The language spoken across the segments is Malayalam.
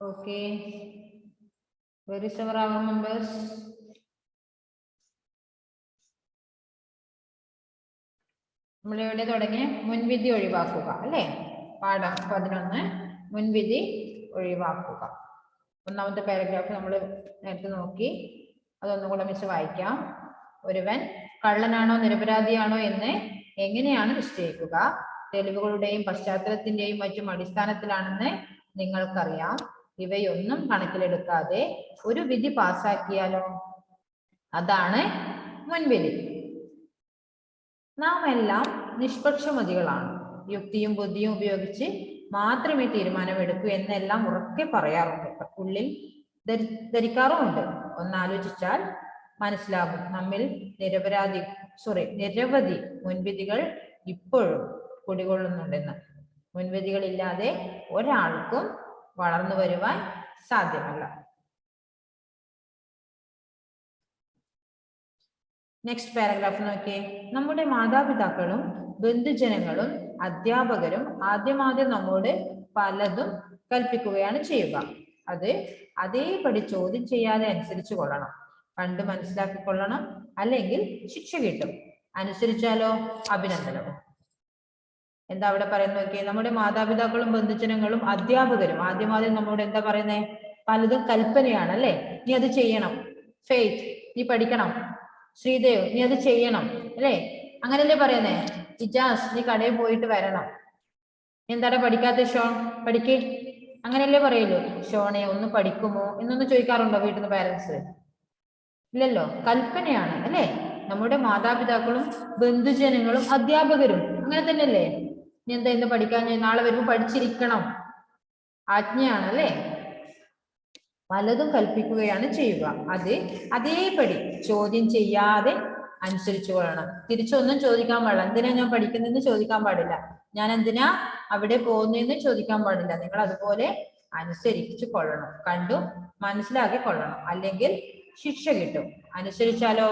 Okay. Where is our members? നമ്മളിവിടെ തുടങ്ങി മുൻവിധി ഒഴിവാക്കുക അല്ലേ? പാഠം 11 മുൻവിധി ഒഴിവാക്കുക. ഒന്നാമത്തെ പാരഗ്രാഫ് നമ്മൾ നേരത്തെ നോക്കി. അതൊന്നും കൂടെ മിസ് വായിക്കാം. ഒരുവൻ കള്ളനാണോ നിരപരാധിയാണോ എന്ന് എങ്ങനെയാണ് നിശ്ചയിക്കുക? തെളിവുകളുടെയും പശ്ചാത്തലത്തിന്റെയും മറ്റും അടിസ്ഥാനത്തിലാണെന്ന് നിങ്ങൾക്കറിയാം. ഇവയൊന്നും കണക്കിലെടുക്കാതെ ഒരു വിധി പാസാക്കിയാലോ? അതാണ് മുൻവിധി. നാം എല്ലാം നിഷ്പക്ഷമതികളാണ്. യുക്തിയും ബുദ്ധിയും ഉപയോഗിച്ച് മാത്രമേ തീരുമാനമെടുക്കൂ എന്നെല്ലാം ഉറക്കെ പറയാറുണ്ട്, ഉള്ളിൽ ധരിക്കാറുമുണ്ട്. ഒന്നാലോചിച്ചാൽ മനസ്സിലാകും നമ്മിൽ നിരവധി മുൻവിധികൾ ഇപ്പോഴും കുടികൊള്ളുന്നുണ്ടെന്ന്. മുൻവിധികളില്ലാതെ ഒരാൾക്കും വളർന്നു വരുവാൻ സാധ്യമല്ല. നെക്സ്റ്റ് പാരഗ്രാഫ് നോക്കിയേ. നമ്മുടെ മാതാപിതാക്കളും ബന്ധുജനങ്ങളും അധ്യാപകരും ആദ്യം നമ്മോട് പലതും കൽപ്പിക്കുകയാണ് ചെയ്യുക. അത് അതേപടി ചോദ്യം ചെയ്യാതെ അനുസരിച്ചു കൊള്ളണം. കണ്ടു മനസ്സിലാക്കിക്കൊള്ളണം, അല്ലെങ്കിൽ ശിക്ഷ കിട്ടും. അനുസരിച്ചാലോ അഭിനന്ദനവും. എന്താ അവിടെ പറയുന്നത് നോക്കിയേ. നമ്മുടെ മാതാപിതാക്കളും ബന്ധുജനങ്ങളും അധ്യാപകരും ആദ്യം നമ്മോട് എന്താ പറയുന്നേ? പലതും കൽപ്പനയാണ് അല്ലേ? നീ അത് ചെയ്യണം. ഫെയ്ത്ത്, നീ പഠിക്കണം. ശ്രീദേവ്, നീ അത് ചെയ്യണം അല്ലേ? അങ്ങനല്ലേ പറയുന്നേ? ഇജാസ്, നീ കടയിൽ പോയിട്ട് വരണം. എന്താണ് പഠിക്കാത്ത ഷോൺ? പഠിക്ക്. അങ്ങനെയല്ലേ പറയുള്ളൂ. ഷോണെ ഒന്ന് പഠിക്കുമോ എന്നൊന്ന് ചോദിക്കാറുണ്ടോ വീട്ടിൽ നിന്ന് പാരന്റ്സ്? ഇല്ലല്ലോ. കൽപ്പനയാണ് അല്ലേ? നമ്മുടെ മാതാപിതാക്കളും ബന്ധുജനങ്ങളും അധ്യാപകരും അങ്ങനെ തന്നെയല്ലേ? നീ എന്താ ഇന്ന് പഠിക്കാൻ? നാളെ വരുമ്പോൾ പഠിച്ചിരിക്കണം. ആജ്ഞയാണ് അല്ലേ? പലതും കൽപ്പിക്കുകയാണ് ചെയ്യുക. അത് അതേപടി ചോദ്യം ചെയ്യാതെ അനുസരിച്ചു കൊള്ളണം. തിരിച്ചൊന്നും ചോദിക്കാൻ പാടില്ല. എന്തിനാ ഞാൻ പഠിക്കുന്നതെന്ന് ചോദിക്കാൻ പാടില്ല. ഞാൻ എന്തിനാ അവിടെ പോകുന്നതെന്ന് ചോദിക്കാൻ പാടില്ല. നിങ്ങൾ അതുപോലെ അനുസരിച്ചു കൊള്ളണം. കണ്ടു മനസ്സിലാക്കി കൊള്ളണം, അല്ലെങ്കിൽ ശിക്ഷ കിട്ടും. അനുസരിച്ചാലോ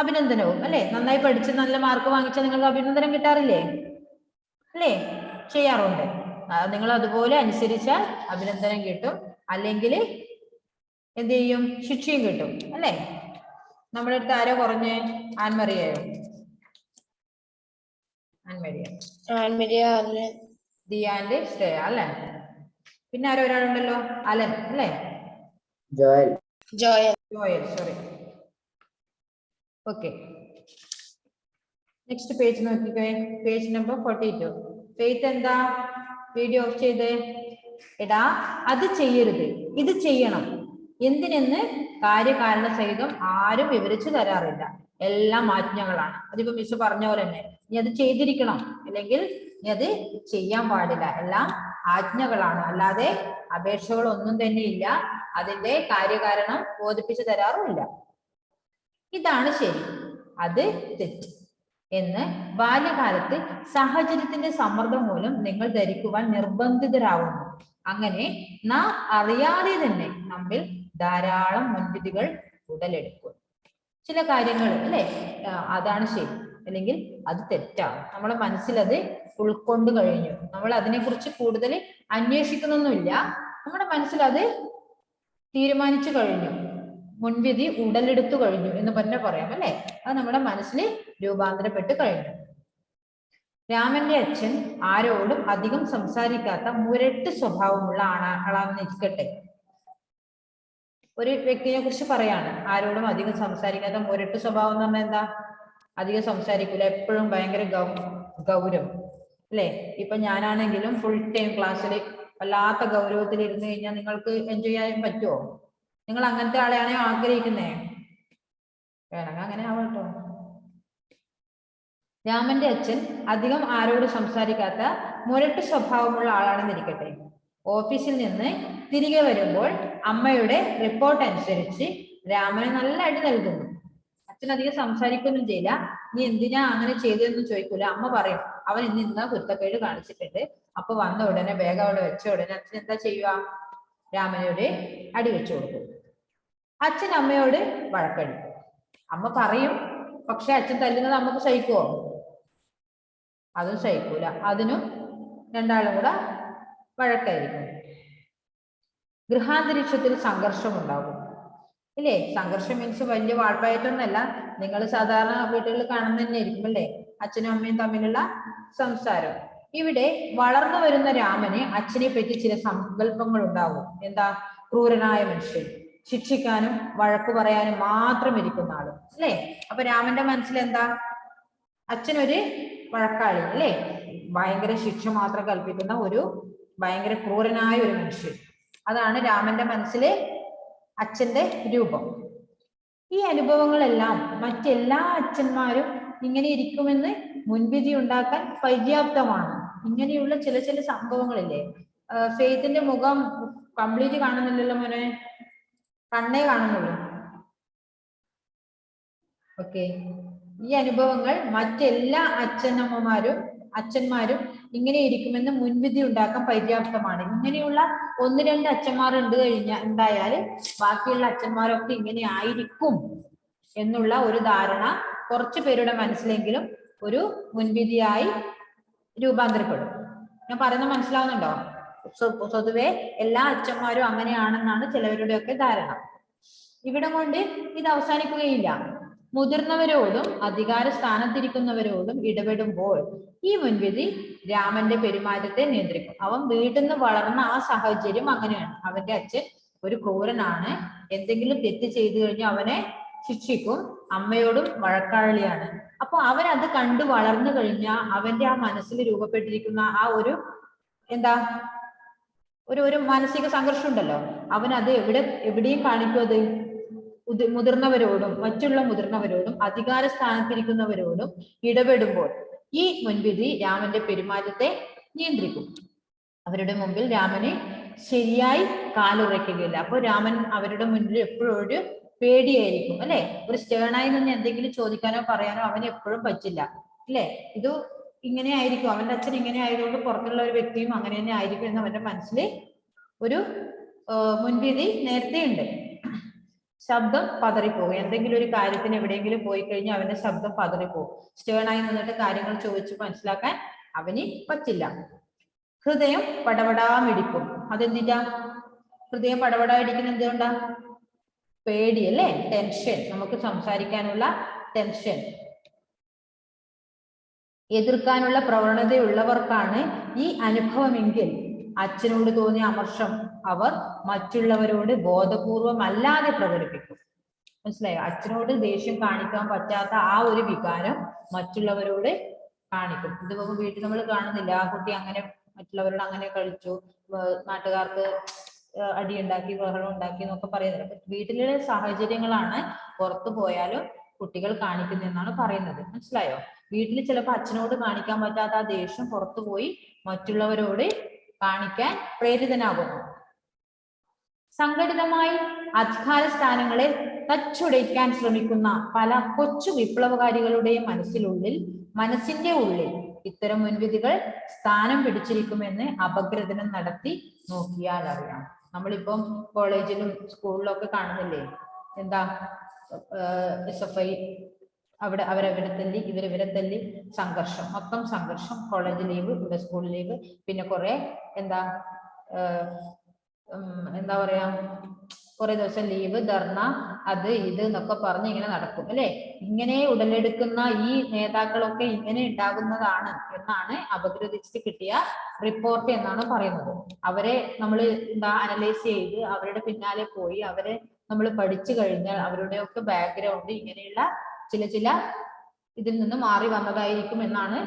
അഭിനന്ദനവും അല്ലെ? നന്നായി പഠിച്ച് നല്ല മാർക്ക് വാങ്ങിച്ചാൽ നിങ്ങൾക്ക് അഭിനന്ദനം കിട്ടാറില്ലേ? അല്ലേ? ചെയ്യാറുണ്ട്. നിങ്ങൾ അതുപോലെ അനുസരിച്ചാൽ അഭിനന്ദനം കിട്ടും, അല്ലെങ്കിൽ എന്ത് ചെയ്യും? ശിക്ഷയും കിട്ടും അല്ലേ? നമ്മുടെ അടുത്ത് ആരോ കുറഞ്ഞ്? ആൻമറിയായോ? ദിയാന്റെ ശ്രേയ അല്ലേ? പിന്നെ ആരോ ഒരാളുണ്ടല്ലോ, അലൻ അല്ലേ? Joel sorry. Okay, next page നോക്കിക്കേ. Page number 42. ഫെയ്ത്ത് എന്താ? വീഡിയോ ഓഫ് ചെയ്തേ. എടാ അത് ചെയ്യരുത്, ഇത് ചെയ്യണം. എന്തിനെന്ന് കാര്യകാരണ സഹിതം ആരും വിവരിച്ചു തരാറില്ല. എല്ലാം ആജ്ഞകളാണ്. അതിപ്പോ മിസ് പറഞ്ഞ പോലെ തന്നെ നീ അത് ചെയ്തിരിക്കണം, അല്ലെങ്കിൽ നീ അത് ചെയ്യാൻ പാടില്ല. എല്ലാം ആജ്ഞകളാണ്, അല്ലാതെ അപേക്ഷകളൊന്നും തന്നെ ഇല്ല. അതിന്റെ കാര്യകാരണം ബോധിപ്പിച്ചു തരാറുമില്ല. ഇതാണ് ശരി, അത് തെറ്റ് എന്ന് ബാല്യകാലത്ത് സാഹചര്യത്തിന്റെ സമ്മർദ്ദം മൂലം നിങ്ങൾ ധരിക്കുവാൻ നിർബന്ധിതരാകുന്നു. അങ്ങനെ നാം അറിയാതെ തന്നെ നമ്മിൽ ധാരാളം മുൻവിധികൾ ഉടലെടുക്കും. ചില കാര്യങ്ങൾ അല്ലെ, അതാണ് ശരി അല്ലെങ്കിൽ അത് തെറ്റാണ്. നമ്മളെ മനസ്സിൽ അത് ഉൾക്കൊണ്ട് കഴിഞ്ഞു. നമ്മൾ അതിനെക്കുറിച്ച് കൂടുതൽ അന്വേഷിക്കുന്നൊന്നുമില്ല. നമ്മുടെ മനസ്സിൽ അത് തീരുമാനിച്ചു കഴിഞ്ഞു, മുൻവിധി ഉടലെടുത്തു കഴിഞ്ഞു എന്ന് തന്നെ പറയാം അല്ലെ? അത് നമ്മുടെ മനസ്സിൽ രൂപാന്തരപ്പെട്ട് കഴിഞ്ഞു. രാമന്റെ അച്ഛൻ ആരോടും അധികം സംസാരിക്കാത്ത മുരട്ട് സ്വഭാവമുള്ള ആളാണെന്ന് ഇരിക്കട്ടെ. ഒരു വ്യക്തിയെ കുറിച്ച് പറയാണ്, ആരോടും അധികം സംസാരിക്കാത്ത മുരട്ട് സ്വഭാവം എന്ന് പറഞ്ഞാൽ എന്താ? അധികം സംസാരിക്കൂല, എപ്പോഴും ഭയങ്കര ഗൗരവം അല്ലെ? ഇപ്പൊ ഞാനാണെങ്കിലും ഫുൾ ടൈം ക്ലാസ്സിൽ വല്ലാത്ത ഗൗരവത്തിൽ ഇരുന്ന് കഴിഞ്ഞാൽ നിങ്ങൾക്ക് എൻജോയ് ചെയ്യാൻ പറ്റുമോ? നിങ്ങൾ അങ്ങനത്തെ ആളെയാണോ ആഗ്രഹിക്കുന്നേ? വേണമെങ്കിൽ അങ്ങനെ ആവട്ടോ. രാമന്റെ അച്ഛൻ അധികം ആരോട് സംസാരിക്കാത്ത മുരട്ട് സ്വഭാവമുള്ള ആളാണെന്നിരിക്കട്ടെ. ഓഫീസിൽ നിന്ന് തിരികെ വരുമ്പോൾ അമ്മയുടെ റിപ്പോർട്ട് അനുസരിച്ച് രാമന് നല്ല അടി നൽകുന്നു. അച്ഛൻ അധികം സംസാരിക്കൊന്നും ചെയ്യില്ല. നീ എന്തിനാ അങ്ങനെ ചെയ്തതെന്ന് ചോദിക്കൂല. അമ്മ പറയും അവൻ ഇന്ന് കുരുത്തക്കേട് കാണിച്ചിട്ടുണ്ട്. അപ്പൊ വന്ന ഉടനെ വേഗം അവിടെ വെച്ച ഉടനെ അച്ഛൻ എന്താ ചെയ്യുക? രാമനോട് അടി വെച്ചു കൊടുക്കും. അച്ഛൻ അമ്മയോട് വഴക്കടിക്കും. അമ്മ പറയും, പക്ഷെ അച്ഛൻ തല്ലുന്നത് അമ്മക്ക് സഹിക്കുവോ? അതും സഹിക്കൂല. അതിനും രണ്ടാളും കൂടെ വഴക്കായിരിക്കും. ഗൃഹാന്തരീക്ഷത്തിൽ സംഘർഷം ഉണ്ടാകും. ഇല്ലേ? സംഘർഷം മീൻസ് വലിയ വാഴ്പായിട്ടൊന്നല്ല, നിങ്ങൾ സാധാരണ വീടുകളിൽ കാണുന്ന തന്നെ ആയിരിക്കും അല്ലേ, അച്ഛനും അമ്മയും തമ്മിലുള്ള സംസാരം. ഇവിടെ വളർന്നു വരുന്ന രാമന് അച്ഛനെ പറ്റി ചില സങ്കല്പങ്ങൾ ഉണ്ടാവും. എന്താ? ക്രൂരനായ മനുഷ്യൻ, ശിക്ഷിക്കാനും വഴക്കു പറയാനും മാത്രം ഇരിക്കുന്ന ആള് അല്ലേ. അപ്പൊ രാമന്റെ മനസ്സിൽ എന്താ? അച്ഛനൊരു വഴക്കാളി അല്ലേ, ഭയങ്കര ശിക്ഷ മാത്രം കൽപ്പിക്കുന്ന ഒരു ഭയങ്കര ക്രൂരനായ ഒരു മനുഷ്യൻ. അതാണ് രാമന്റെ മനസ്സിലെ അച്ഛന്റെ രൂപം. ഈ അനുഭവങ്ങളെല്ലാം മറ്റെല്ലാ അച്ഛന്മാരും ഇങ്ങനെ ഇരിക്കുമെന്ന് മുൻവിധി ഉണ്ടാക്കാൻ പര്യാപ്തമാണ്. ഇങ്ങനെയുള്ള ചില ചില സംഭവങ്ങളില്ലേ. ഫെയ്ത്തിന്റെ മുഖം കംപ്ലീറ്റ് കാണുന്നില്ലല്ലോ മോനെ, കണ്ണേ കാണുന്നുള്ളൂ. ഓക്കെ, ഈ അനുഭവങ്ങൾ മറ്റെല്ലാ അച്ഛന്മാരും ഇങ്ങനെ ഇരിക്കുമെന്ന് മുൻവിധി ഉണ്ടാക്കാൻ പര്യാപ്തമാണ്. ഇങ്ങനെയുള്ള ഒന്ന് രണ്ട് അച്ഛന്മാർ ഉണ്ടായാൽ ബാക്കിയുള്ള അച്ഛന്മാരൊക്കെ ഇങ്ങനെ ആയിരിക്കും എന്നുള്ള ഒരു ധാരണ കുറച്ചു പേരുടെ മനസ്സിലെങ്കിലും ഒരു മുൻവിധിയായി രൂപാന്തരപ്പെടും. ഞാൻ പറയുന്നത് മനസ്സിലാവുന്നുണ്ടോ? പൊതുവെ എല്ലാ അച്ഛന്മാരും അങ്ങനെയാണെന്നാണ് ചിലവരുടെയൊക്കെ ധാരണ. ഇവിടെ കൊണ്ട് ഇത് അവസാനിക്കുകയില്ല. മുതിർന്നവരോടും അധികാര സ്ഥാനത്തിരിക്കുന്നവരോടും ഇടപെടുമ്പോൾ ഈ മുൻവിധി രാമന്റെ പെരുമാറ്റത്തെ നിയന്ത്രിക്കും. അവൻ വീട്ടിൽ നിന്ന് വളർന്ന ആ സാഹചര്യം അങ്ങനെയാണ്. അവന്റെ അച്ഛൻ ഒരു ക്രൂരനാണ്, എന്തെങ്കിലും തെറ്റ് ചെയ്തു കഴിഞ്ഞാൽ അവനെ ശിക്ഷിക്കും, അമ്മയോടും വഴക്കാളിയാണ്. അപ്പൊ അവൻ അത് കണ്ടു വളർന്നു കഴിഞ്ഞാൽ അവന്റെ ആ മനസ്സിൽ രൂപപ്പെട്ടിരിക്കുന്ന ആ ഒരു എന്താ ഒരു മാനസിക സംഘർഷം ഉണ്ടല്ലോ, അവൻ അത് എവിടെയും കാണിക്കും. അത് മറ്റുള്ള മുതിർന്നവരോടും അധികാര സ്ഥാനത്തിരിക്കുന്നവരോടും ഇടപെടുമ്പോൾ ഈ മുൻവിധി രാമന്റെ പെരുമാറ്റത്തെ നിയന്ത്രിക്കും. അവരുടെ മുമ്പിൽ രാമന് ശരിയായി കാലുറയ്ക്കുകയില്ല. അപ്പൊ രാമൻ അവരുടെ മുന്നിൽ എപ്പോഴും ഒരു പേടിയായിരിക്കും അല്ലെ. ഒരു സ്റ്റേണായി നിന്ന് എന്തെങ്കിലും ചോദിക്കാനോ പറയാനോ അവന് എപ്പോഴും പറ്റില്ല അല്ലെ. ഇത് ഇങ്ങനെ ആയിരിക്കും, അവന്റെ അച്ഛൻ ഇങ്ങനെ ആയതുകൊണ്ട് പുറത്തുള്ള ഒരു വ്യക്തിയും അങ്ങനെ തന്നെ ആയിരിക്കും എന്ന് അവന്റെ മനസ്സിൽ ഒരു മുൻവിധി നേരത്തെ ഉണ്ട്. ശബ്ദം പതറിപ്പോകും. എന്തെങ്കിലും ഒരു കാര്യത്തിന് എവിടെയെങ്കിലും പോയി കഴിഞ്ഞാൽ അവന്റെ ശബ്ദം പതറിപ്പോകും. സ്റ്റേണായി നിന്നിട്ട് കാര്യങ്ങൾ ചോദിച്ച് മനസ്സിലാക്കാൻ അവന് പറ്റില്ല. ഹൃദയം പടപടാമിടിക്കും. അതെന്തിട്ടാ ഹൃദയം പടപടാ ഇടിക്കുന്ന? എന്തുകൊണ്ടാ? പേടി അല്ലേ, ടെൻഷൻ. നമുക്ക് സംസാരിക്കാനുള്ള ടെൻഷൻ. എതിർക്കാനുള്ള പ്രവണതയുള്ളവർക്കാണ് ഈ അനുഭവമെങ്കിൽ അച്ഛനോട് തോന്നിയ അമർഷം അവർ മറ്റുള്ളവരോട് ബോധപൂർവം അല്ലാതെ പ്രകടിപ്പിക്കും. മനസ്സിലായോ? അച്ഛനോട് ദേഷ്യം കാണിക്കാൻ പറ്റാത്ത ആ ഒരു വികാരം മറ്റുള്ളവരോട് കാണിക്കും. ഇതിപ്പോ വീട്ടിൽ നമ്മൾ കാണുന്നില്ല, ആ കുട്ടി അങ്ങനെ മറ്റുള്ളവരോട് അങ്ങനെ കളിച്ചു, നാട്ടുകാർക്ക് അടിയുണ്ടാക്കി, ബഹളം ഉണ്ടാക്കി എന്നൊക്കെ പറയുന്നത്. വീട്ടിലെ സാഹചര്യങ്ങളാണ് പുറത്തു പോയാലും കുട്ടികൾ കാണിക്കുന്നതെന്നാണ് പറയുന്നത്. മനസ്സിലായോ? വീട്ടിൽ ചിലപ്പോൾ അച്ഛനോട് കാണിക്കാൻ പറ്റാത്ത ആ ദേഷ്യം പുറത്തു പോയി മറ്റുള്ളവരോട് കാണിക്കാൻ പ്രേരിതനാകുന്നു. സംഘടിതമായി അധികാര സ്ഥാനങ്ങളെ തച്ചുടയ്ക്കാൻ ശ്രമിക്കുന്ന പല കൊച്ചു വിപ്ലവകാരികളുടെയും മനസ്സിന്റെ ഉള്ളിൽ ഇത്തരം മുൻവിധികൾ സ്ഥാനം പിടിച്ചിരിക്കുമെന്ന് അപഗ്രഥനം നടത്തി നോക്കിയാൽ അറിയാം. നമ്മളിപ്പം കോളേജിലും സ്കൂളിലൊക്കെ കാണുന്നില്ലേ, എന്താ SFI അവരവരെ തല്ലി ഇവരെ തല്ലി സംഘർഷം, മൊത്തം സംഘർഷം. കോളേജ് ലീവ്, ഇവിടെ സ്കൂൾ ലീവ്, പിന്നെ കുറെ എന്താ പറയാ കുറെ ദിവസം ലീവ്, ധർണ, അത് ഇത് എന്നൊക്കെ പറഞ്ഞ് ഇങ്ങനെ നടക്കും അല്ലെ. ഇങ്ങനെ ഉടലെടുക്കുന്ന ഈ നേതാക്കളൊക്കെ ഇങ്ങനെ ഉണ്ടാകുന്നതാണ് എന്നാണ് അപഗ്രഥിച്ചിട്ട് കിട്ടിയ റിപ്പോർട്ട് എന്നാണ് പറയുന്നത്. അവരെ നമ്മൾ അനലൈസ് ചെയ്ത് അവരുടെ പിന്നാലെ പോയി അവരെ നമ്മൾ പഠിച്ചു കഴിഞ്ഞാൽ അവരുടെയൊക്കെ ബാക്ക്ഗ്രൗണ്ട് ഇങ്ങനെയുള്ള ചില ഇതിൽ നിന്ന് മാറി വന്നതായിരിക്കും എന്നാണ്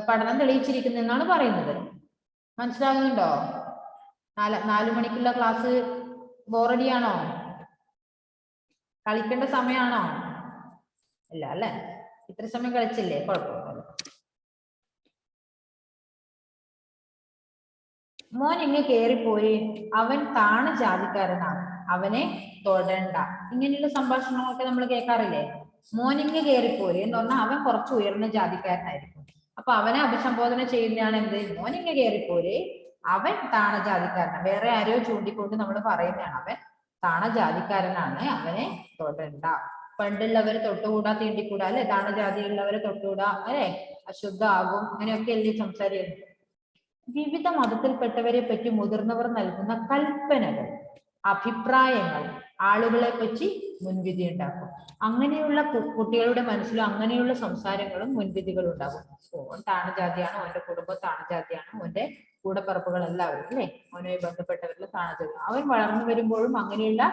പഠനം തെളിയിച്ചിരിക്കുന്നത് എന്നാണ് പറയുന്നത്. മനസ്സിലാകുന്നുണ്ടോ? 4 മണിക്കുള്ള ക്ലാസ് ബോറടിയാണോ? കളിക്കേണ്ട സമയമാണോ? ഇല്ല അല്ലെ, ഇത്ര സമയം കളിച്ചില്ലേ, കുഴപ്പമില്ല. മോൻ ഇങ്ങ് കേറിപ്പോയി, അവൻ താണ ജാതിക്കാരനാണ്, അവനെ തൊടണ്ട. ഇങ്ങനെയുള്ള സംഭാഷണങ്ങളൊക്കെ നമ്മൾ കേൾക്കാറില്ലേ? മോനിങ്ങ് കയറിപ്പോയി എന്ന് പറഞ്ഞാൽ അവൻ കുറച്ച് ഉയർന്ന ജാതിക്കാരനായിരിക്കും. അപ്പൊ അവനെ അഭിസംബോധന ചെയ്യുന്നതാണ് എന്ത്? മോനിങ്ങ് കയറിപ്പോയി, അവൻ താണ ജാതിക്കാരനാണ്. വേറെ ആരോ ചൂണ്ടിക്കൊണ്ട് നമ്മൾ പറയുന്നതാണ് അവൻ താണ ജാതിക്കാരനാണ്, അവനെ തൊടണ്ട. പണ്ടുള്ളവര് തൊട്ടുകൂടാ തീണ്ടിക്കൂടാ അല്ലെ, താണ ജാതിയുള്ളവരെ തൊട്ടുകൂടാ അല്ലെ, അശുദ്ധ ആകും, അങ്ങനെയൊക്കെ അല്ലേ സംസാരിക്കുന്നത്. വിവിധ മതത്തിൽപ്പെട്ടവരെ പറ്റി മുതിർന്നവർ നൽകുന്ന കൽപ്പനകൾ, അഭിപ്രായങ്ങൾ ആളുകളെ പറ്റി മുൻവിധി ഉണ്ടാക്കും. അങ്ങനെയുള്ള കുട്ടികളുടെ മനസ്സിലും അങ്ങനെയുള്ള സംസാരങ്ങളും മുൻവിധികളും ഉണ്ടാകും. ഓൻ താണജാതിയാണ്, അവന്റെ കുടുംബം താണജാതിയാണ്, അവന്റെ കൂടപ്പറപ്പുകൾ എല്ലാവരും അല്ലെ, അവനുമായി ബന്ധപ്പെട്ടവരിൽ താണജാതി. അവൻ വളർന്നു വരുമ്പോഴും അങ്ങനെയുള്ള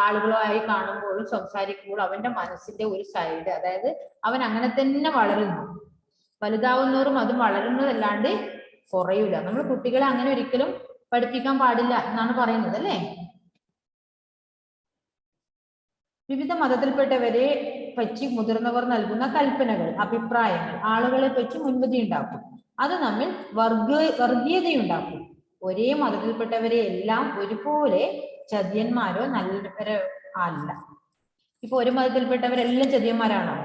ആളുകളുമായി കാണുമ്പോഴും സംസാരിക്കുമ്പോഴും അവന്റെ മനസ്സിന്റെ ഒരു സൈഡ്, അതായത് അവൻ അങ്ങനെ തന്നെ വളരുന്നു. വലുതാവുന്നവരും അത് വളരുന്നതല്ലാണ്ട് കുറയൂല. നമ്മൾ കുട്ടികളെ അങ്ങനെ ഒരിക്കലും പഠിപ്പിക്കാൻ പാടില്ല എന്നാണ് പറയുന്നത് അല്ലേ. വിവിധ മതത്തിൽപ്പെട്ടവരെ പറ്റി മുതിർന്നവർ നൽകുന്ന കൽപ്പനകൾ, അഭിപ്രായങ്ങൾ ആളുകളെ പറ്റി മുൻവിധി ഉണ്ടാക്കും. അത് നമ്മിൽ വർഗീയതയുണ്ടാക്കും. ഒരേ മതത്തിൽപ്പെട്ടവരെ എല്ലാം ഒരുപോലെ ചതിയന്മാരോ നല്ലവരോ അല്ല. ഇപ്പൊ ഒരു മതത്തിൽപ്പെട്ടവരെല്ലാം ചതിയന്മാരാണോ?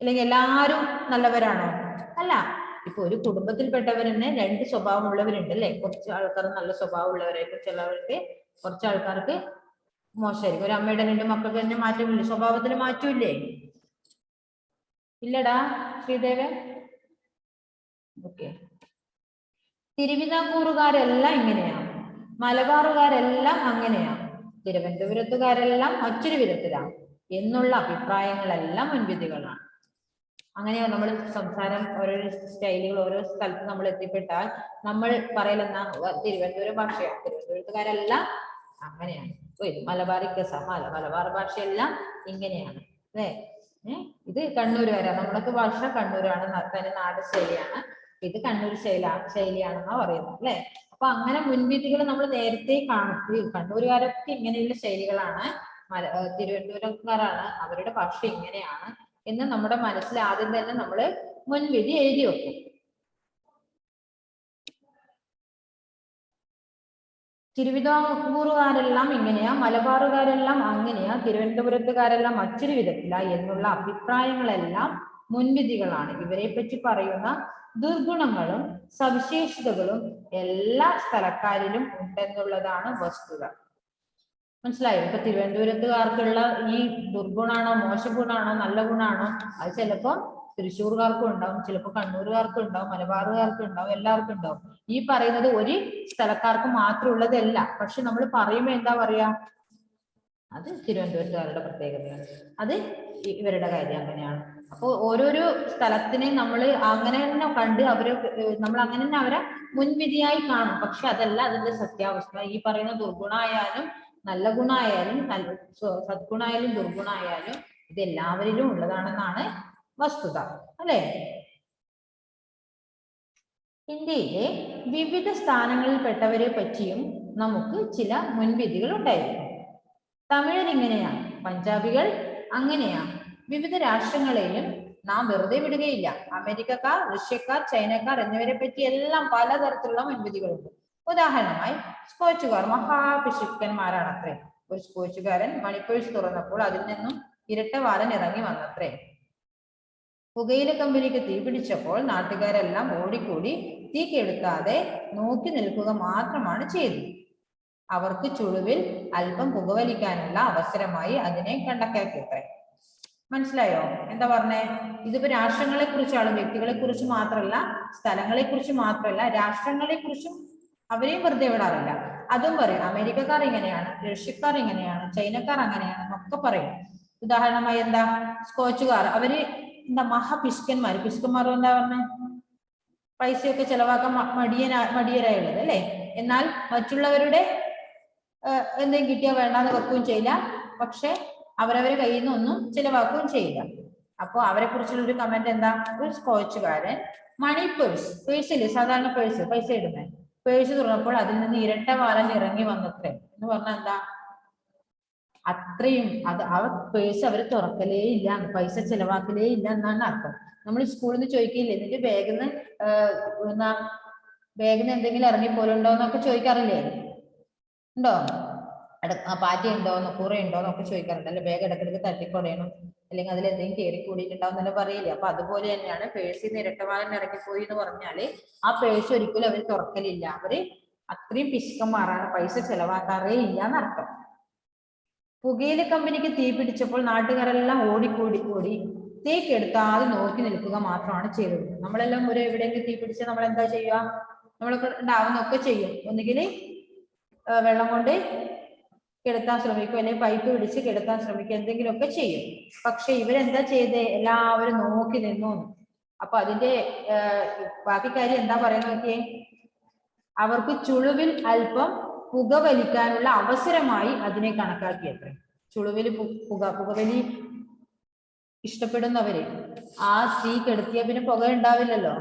അല്ലെങ്കിൽ എല്ലാവരും നല്ലവരാണോ? അല്ല. ഇപ്പൊ ഒരു കുടുംബത്തിൽപ്പെട്ടവർ തന്നെ രണ്ട് സ്വഭാവമുള്ളവരുണ്ട് അല്ലെ. കുറച്ച് ആൾക്കാർ നല്ല സ്വഭാവമുള്ളവരായിരിക്കും, ചിലവർക്ക് കുറച്ച് ആൾക്കാർക്ക് മോശമായിരിക്കും. ഒരു അമ്മയുടെ രണ്ട് മക്കൾക്ക് തന്നെ മാറ്റമില്ലേ? സ്വഭാവത്തിന് മാറ്റമില്ലേ? ഇല്ലടാ ശ്രീദേവ. ഓക്കെ. തിരുവിതാംകൂറുകാരെല്ലാം ഇങ്ങനെയാണ്, മലബാറുകാരെല്ലാം അങ്ങനെയാണ്, തിരുവനന്തപുരത്തുകാരെല്ലാം മറ്റൊരു വിധത്തിലാണ് എന്നുള്ള അഭിപ്രായങ്ങളെല്ലാം മുൻവിധികളാണ്. അങ്ങനെയാണ് നമ്മൾ സംസാരം, ഓരോരോ സ്റ്റൈലുകൾ ഓരോ സ്ഥലത്ത് നമ്മൾ എത്തിപ്പെട്ടാൽ നമ്മൾ പറയലെന്നാ തിരുവനന്തപുരം ഭാഷയാണ്, തിരുവനന്തപുരത്തുകാരെല്ലാം അങ്ങനെയാണ്. മലബാർ ഭാഷയെല്ലാം ഇങ്ങനെയാണ് അല്ലേ. ഇത് കണ്ണൂരുകാരാണ്, നമ്മളൊക്കെ ഭാഷ കണ്ണൂരാണ്, തന്നെ നാട് ശൈലിയാണ്. ഇത് കണ്ണൂർ ശൈലിയാണെന്നാ പറയുന്നത് അല്ലെ. അപ്പൊ അങ്ങനെ മുൻവിധികൾ നമ്മൾ നേരത്തെ കാണും. കണ്ണൂരുകാരൊക്കെ ഇങ്ങനെയുള്ള ശൈലികളാണ്, തിരുവനന്തപുരംകാരാണ് അവരുടെ ഭാഷ ഇങ്ങനെയാണ് എന്ന് നമ്മുടെ മനസ്സിൽ ആദ്യം തന്നെ നമ്മൾ മുൻവിധി എഴുതി വെക്കും. തിരുവിതാംകൂറുകാരെല്ലാം ഇങ്ങനെയാ, മലബാറുകാരെല്ലാം അങ്ങനെയാ, തിരുവനന്തപുരത്തുകാരെല്ലാം മറ്റൊരു വിധത്തില എന്നുള്ള അഭിപ്രായങ്ങളെല്ലാം മുൻവിധികളാണ്. ഇവരെ പറ്റി പറയുന്ന ദുർഗുണങ്ങളും സവിശേഷതകളും എല്ലാ സ്ഥലക്കാരിലും ഉണ്ടെന്നുള്ളതാണ് വസ്തുത. മനസ്സിലായോ? ഇപ്പൊ തിരുവനന്തപുരത്തുകാർക്കുള്ള ഈ ദുർഗുണാണോ മോശ ഗുണാണോ നല്ല ഗുണാണോ അത് ചിലപ്പോ തൃശ്ശൂർകാർക്കും ഉണ്ടാവും, ചിലപ്പോൾ കണ്ണൂരുകാർക്കും ഉണ്ടാവും, മലബാറുകാർക്കും ഉണ്ടാവും, എല്ലാവർക്കും ഉണ്ടാവും. ഈ പറയുന്നത് ഒരു സ്ഥലക്കാർക്ക് മാത്രമുള്ളതല്ല. പക്ഷെ നമ്മൾ പറയുമ്പോൾ എന്താ പറയാ, അത് തിരുവനന്തപുരത്തുകാരുടെ പ്രത്യേകതയാണ്, അത് ഇവരുടെ കാര്യം അങ്ങനെയാണ്. അപ്പോൾ ഓരോരോ സ്ഥലത്തിനെ നമ്മൾ അങ്ങനെ തന്നെ കണ്ട് നമ്മൾ അങ്ങനെ തന്നെ അവരെ മുൻവിധിയായി കാണും. പക്ഷെ അതല്ല അതിന്റെ സത്യാവസ്ഥ. ഈ പറയുന്ന ദുർഗുണായാലും നല്ല ഗുണായാലും സദ്ഗുണായാലും ദുർഗുണായാലും ഇത് എല്ലാവരിലും ഉള്ളതാണെന്നാണ് വസ്തുത അല്ലെ. ഇന്ത്യയിലെ വിവിധ സ്ഥാനങ്ങളിൽപ്പെട്ടവരെ പറ്റിയും നമുക്ക് ചില മുൻവിധികൾ ഉണ്ടായിരിക്കും. തമിഴർ ഇങ്ങനെയാണ്, പഞ്ചാബികൾ അങ്ങനെയാണ്. വിവിധ രാഷ്ട്രങ്ങളെയും നാം വെറുതെ വിടുകയില്ല. അമേരിക്കക്കാർ, റഷ്യക്കാർ, ചൈനക്കാർ എന്നിവരെ പറ്റി എല്ലാം പലതരത്തിലുള്ള മുൻവിധികളുണ്ട്. ഉദാഹരണമായി സ്കോച്ചുകാർ മഹാപിശുക്കന്മാരാണത്രേ. ഒരു സ്കോച്ചുകാരൻ മണിപ്പേഴ്സ് തുറന്നപ്പോൾ അതിൽ നിന്നും ഇരട്ടവാലൻ ഇറങ്ങി വന്നത്രേ. പുകയില കമ്പനിക്ക് തീ പിടിച്ചപ്പോൾ നാട്ടുകാരെല്ലാം ഓടിക്കൂടി തീ കെടുത്താതെ നോക്കി നിൽക്കുക മാത്രമാണ് ചെയ്തത്. അവർക്ക് ചുളുവിൽ അല്പം പുകവലിക്കാനുള്ള അവസരമായി അതിനെ കണക്കാക്കിയത്രേ. മനസ്സിലായോ എന്താ പറഞ്ഞേ? ഇതിപ്പോ രാഷ്ട്രങ്ങളെ കുറിച്ചാണ്, വ്യക്തികളെ കുറിച്ച് മാത്രമല്ല, സ്ഥലങ്ങളെ കുറിച്ച് മാത്രമല്ല, രാഷ്ട്രങ്ങളെ കുറിച്ചും അവരെയും വെറുതെ വിടാറില്ല. അതും പറയും. അമേരിക്കക്കാർ ഇങ്ങനെയാണ്, റഷ്യക്കാർ ഇങ്ങനെയാണ്, ചൈനക്കാർ അങ്ങനെയാണ് എന്നൊക്കെ പറയും. ഉദാഹരണമായി എന്താ, സ്കോച്ചുകാർ അവര് എന്താ മഹാപിശുക്കന്മാർ. പിശുക്കന്മാർ എന്താ പറഞ്ഞേ? പൈസയൊക്കെ ചെലവാക്കാൻ മടിയരായുള്ളത് അല്ലെ. എന്നാൽ മറ്റുള്ളവരുടെ എന്തെങ്കിലും കിട്ടിയാൽ വേണ്ടാന്ന് വെക്കുകയും ചെയ്യില്ല, പക്ഷെ അവരവരെ കയ്യിൽ നിന്നൊന്നും ചിലവാക്കുകയും ചെയ്യില്ല. അപ്പോൾ അവരെ കുറിച്ചുള്ള ഒരു കമന്റ് എന്താ, ഒരു സ്കോച്ചുകാരൻ മണി പേഴ്സിൽ സാധാരണ പൈസ ഇടുന്നത് പേഴ്സ് തുറന്നപ്പോൾ അതിൽ നിന്ന് ഇരട്ടവാലൻ ഇറങ്ങി വന്നത്രേ എന്ന് പറഞ്ഞാൽ എന്താ, അത്രയും ആ പേഴ്സ് അവർ തുറക്കലേ ഇല്ല, പൈസ ചെലവാക്കലേ ഇല്ല എന്നാണ് അർത്ഥം. നമ്മൾ സ്കൂളിൽ നിന്ന് ചോദിക്കില്ലേ, എന്നിട്ട് ബാഗിൽ നിന്ന് എന്തെങ്കിലും ഇറങ്ങിപ്പോലുണ്ടോ എന്നൊക്കെ ചോദിക്കാറില്ലേ? ഉണ്ടോ? പാറ്റ ഉണ്ടോന്നോ കൂറ ഉണ്ടോന്നൊക്കെ ചോദിക്കാറുണ്ട് അല്ലെ. ബാഗ് ഇടക്കിടക്ക് തട്ടിക്കൊടയണം, അല്ലെങ്കിൽ അതിൽ എന്തെങ്കിലും കയറി കൂടിയിട്ടുണ്ടാവും എന്നല്ല പറയില്ലേ. അപ്പൊ അതുപോലെ തന്നെയാണ് പേഴ്സിൽ നിന്ന് ഇരട്ടവാലൻ ഇറങ്ങിപ്പോയി എന്ന് പറഞ്ഞാല് ആ പേഴ്സ് ഒരിക്കലും അവർ തുറക്കലില്ല. അവര് അത്രയും പിശുക്കന്മാരാണ്, പൈസ ചെലവാക്കാറേ ഇല്ല എന്നർത്ഥം. പുകയില കമ്പനിക്ക് തീ പിടിച്ചപ്പോൾ നാട്ടുകാരെല്ലാം ഓടി തീ കെടുത്താതെ നോക്കി നിൽക്കുക മാത്രമാണ് ചെയ്തത്. നമ്മളെല്ലാം ഒരു എവിടെയെങ്കിലും തീ പിടിച്ചാൽ നമ്മൾ എന്താ ചെയ്യുക? നമ്മളൊക്കെ ഉണ്ടാവുന്നൊക്കെ ചെയ്യും. ഒന്നുകിൽ വെള്ളം കൊണ്ട് കെടുത്താൻ ശ്രമിക്കും, അല്ലെങ്കിൽ പൈപ്പ് പിടിച്ച് കെടുത്താൻ ശ്രമിക്കും, എന്തെങ്കിലുമൊക്കെ ചെയ്യും. പക്ഷെ ഇവരെന്താ ചെയ്തേ? എല്ലാവരും നോക്കി നിന്നു. അപ്പൊ അതിന്റെ ബാക്കി കാര്യം എന്താ പറയുന്നത് നോക്കിയേ? അവർക്ക് ചുളുവിൽ അല്പം പുകവലിക്കാനുള്ള അവസരമായി അതിനെ കണക്കാക്കിയത്രേ. ചുളുവിൽ പുകവലി ഇഷ്ടപ്പെടുന്നവര് ആ തീ കെടുത്തിയ പിന്നെ പുക ഉണ്ടാവില്ലല്ലോ.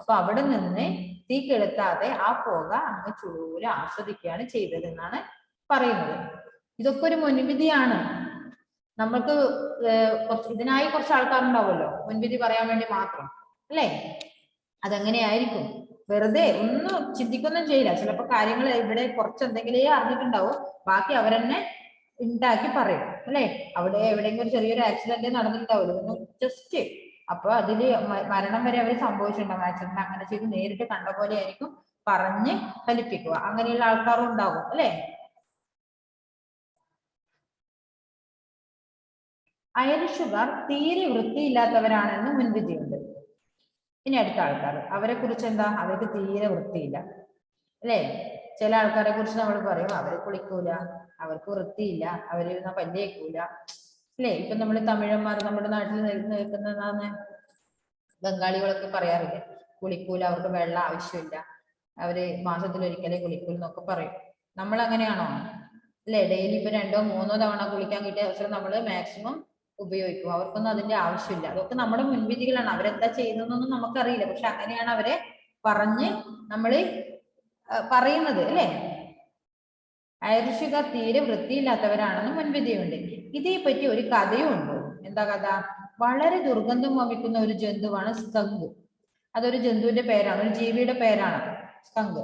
അപ്പൊ അവിടെ നിന്ന് തീ കെടുത്താതെ ആ പുക അങ്ങ് ചുളുവിൽ ആസ്വദിക്കുകയാണ് ചെയ്തത് എന്നാണ് പറയുന്നത്. ഇതൊക്കെ ഒരു മുൻവിധിയാണ്. നമ്മൾക്ക് ഇതിനായി കുറച്ച് ആൾക്കാരുണ്ടാവുമല്ലോ മുൻവിധി പറയാൻ വേണ്ടി മാത്രം, അല്ലേ? അതെങ്ങനെയായിരിക്കും? വെറുതെ ഒന്നും ചിന്തിക്കൊന്നും ചെയ്യില്ല. ചിലപ്പോൾ കാര്യങ്ങൾ ഇവിടെ കുറച്ച് എന്തെങ്കിലും അറിഞ്ഞിട്ടുണ്ടാവും, ബാക്കി അവരെന്നെ ഉണ്ടാക്കി പറയും, അല്ലെ? അവിടെ എവിടെയെങ്കിലും ഒരു ചെറിയൊരു ആക്സിഡന്റ് നടന്നിട്ടുണ്ടാവുമല്ലോ, ജസ്റ്റ് അപ്പൊ അതില് മരണം വരെ അവർ സംഭവിച്ചിട്ടുണ്ടാവും. ആക്സിഡന്റ് അങ്ങനെ ചെയ്ത് നേരിട്ട് കണ്ട പോലെ ആയിരിക്കും പറഞ്ഞ് ഫലിപ്പിക്കുക. അങ്ങനെയുള്ള ആൾക്കാരും ഉണ്ടാകും, അല്ലെ? ഐറിഷുകാർ തീരെ വൃത്തിയില്ലാത്തവരാണെന്ന് മുൻവിധിയുണ്ട്. ഇനി അടുത്ത ആൾക്കാർ, അവരെ കുറിച്ച് എന്താ? അവർക്ക് തീരെ വൃത്തിയില്ല, അല്ലേ? ചില ആൾക്കാരെ കുറിച്ച് നമ്മൾ പറയും അവര് കുളിക്കൂല, അവർക്ക് വൃത്തിയില്ല, അവര് പല്ലേക്കൂല, അല്ലേ? ഇപ്പൊ നമ്മൾ തമിഴന്മാർ നമ്മുടെ നാട്ടിൽ നിൽക്കുന്നതാണ് ബംഗാളികളൊക്കെ പറയാറില്ലേ, കുളിക്കൂല, അവർക്ക് വെള്ളം ആവശ്യമില്ല, അവര് മാസത്തിലൊരിക്കലേ കുളിക്കൂല എന്നൊക്കെ പറയും. നമ്മൾ അങ്ങനെയാണോ? അല്ലേ? ഡെയിലി ഇപ്പൊ 2 3 തവണ കുളിക്കാൻ കിട്ടിയ അവസരം നമ്മൾ മാക്സിമം ഉപയോഗിക്കും. അവർക്കൊന്നും അതിന്റെ ആവശ്യമില്ല. അതൊക്കെ നമ്മുടെ മുൻവിധികളാണ്. അവരെന്താ ചെയ്യുന്നതെന്നൊന്നും നമുക്കറിയില്ല, പക്ഷെ അങ്ങനെയാണ് അവരെ പറഞ്ഞ് നമ്മള് പറയുന്നത്, അല്ലേ? ഐറിഷുകാർ തീരെ വൃത്തിയില്ലാത്തവരാണെന്ന് മുൻവിധിയുണ്ട്. ഇതേപ്പറ്റി ഒരു കഥയും ഉണ്ട്. എന്താ കഥ? വളരെ ദുർഗന്ധം വമിക്കുന്ന ഒരു ജന്തുവാണ് സ്കങ്ക്. അതൊരു ജന്തുവിന്റെ പേരാണ്, ഒരു ജീവിയുടെ പേരാണ് സ്കങ്ക്.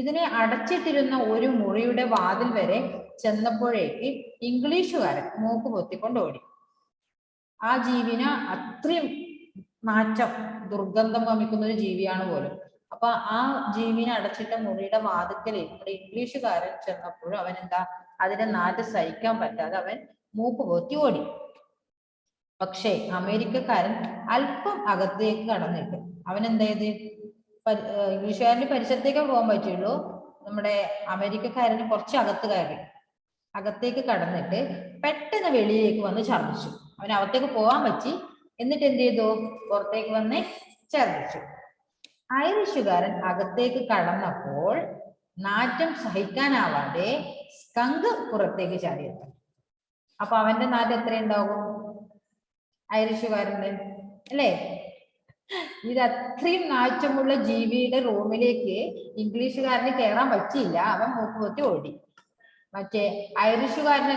ഇതിനെ അടച്ചിട്ടിരുന്ന ഒരു മുറിയുടെ വാതിൽ വരെ ചെന്നപ്പോഴേക്ക് ഇംഗ്ലീഷുകാരൻ മൂക്ക് പൊത്തിക്കൊണ്ട് ഓടി. ആ ജീവിനെ അത്രയും നാറ്റം, ദുർഗന്ധം വമിക്കുന്ന ഒരു ജീവിയാണ് പോലും. അപ്പൊ ആ ജീവിനെ അടച്ചിട്ട മുറിയുടെ വാതിക്കലേ നമ്മുടെ ഇംഗ്ലീഷുകാരൻ ചെന്നപ്പോഴും അവൻ എന്താ, അതിന്റെ നാറ്റം സഹിക്കാൻ പറ്റാതെ അവൻ മൂക്ക് പൊത്തി ഓടി. പക്ഷേ അമേരിക്കക്കാരൻ അല്പം അകത്തേക്ക് കടന്നിട്ട് അവൻ എന്താ ചെയ്ത്? ഇംഗ്ലീഷുകാരന്റെ പരിസരത്തേക്ക് പോകാൻ പറ്റുള്ളൂ, നമ്മുടെ അമേരിക്കക്കാരന് കുറച്ച് അകത്തേക്ക് കടന്നിട്ട് പെട്ടെന്ന് വെളിയിലേക്ക് വന്ന് ഛർദ്ദിച്ചു. അവൻ അകത്തേക്ക് പോകാൻ പറ്റി, എന്നിട്ട് എന്ത് ചെയ്തു? പുറത്തേക്ക് വന്ന് ഛർദ്ദിച്ചു. ഐറിഷുകാരൻ അകത്തേക്ക് കടന്നപ്പോൾ നാറ്റം സഹിക്കാനാവാതെ സ്കങ്ക് പുറത്തേക്ക് ചാടിയെത്തി. അപ്പൊ അവന്റെ നാറ്റം എത്ര ഉണ്ടാകും? ഐറിഷുകാരന്റെ, അല്ലേ? ഇത് അത്രയും നാറ്റമുള്ള ജീവിയുടെ റൂമിലേക്ക് ഇംഗ്ലീഷുകാരന് കയറാൻ പറ്റിയില്ല, അവൻ മൂക്കുപൊത്തി ഓടി. മറ്റേ ഐറിഷുകാരൻ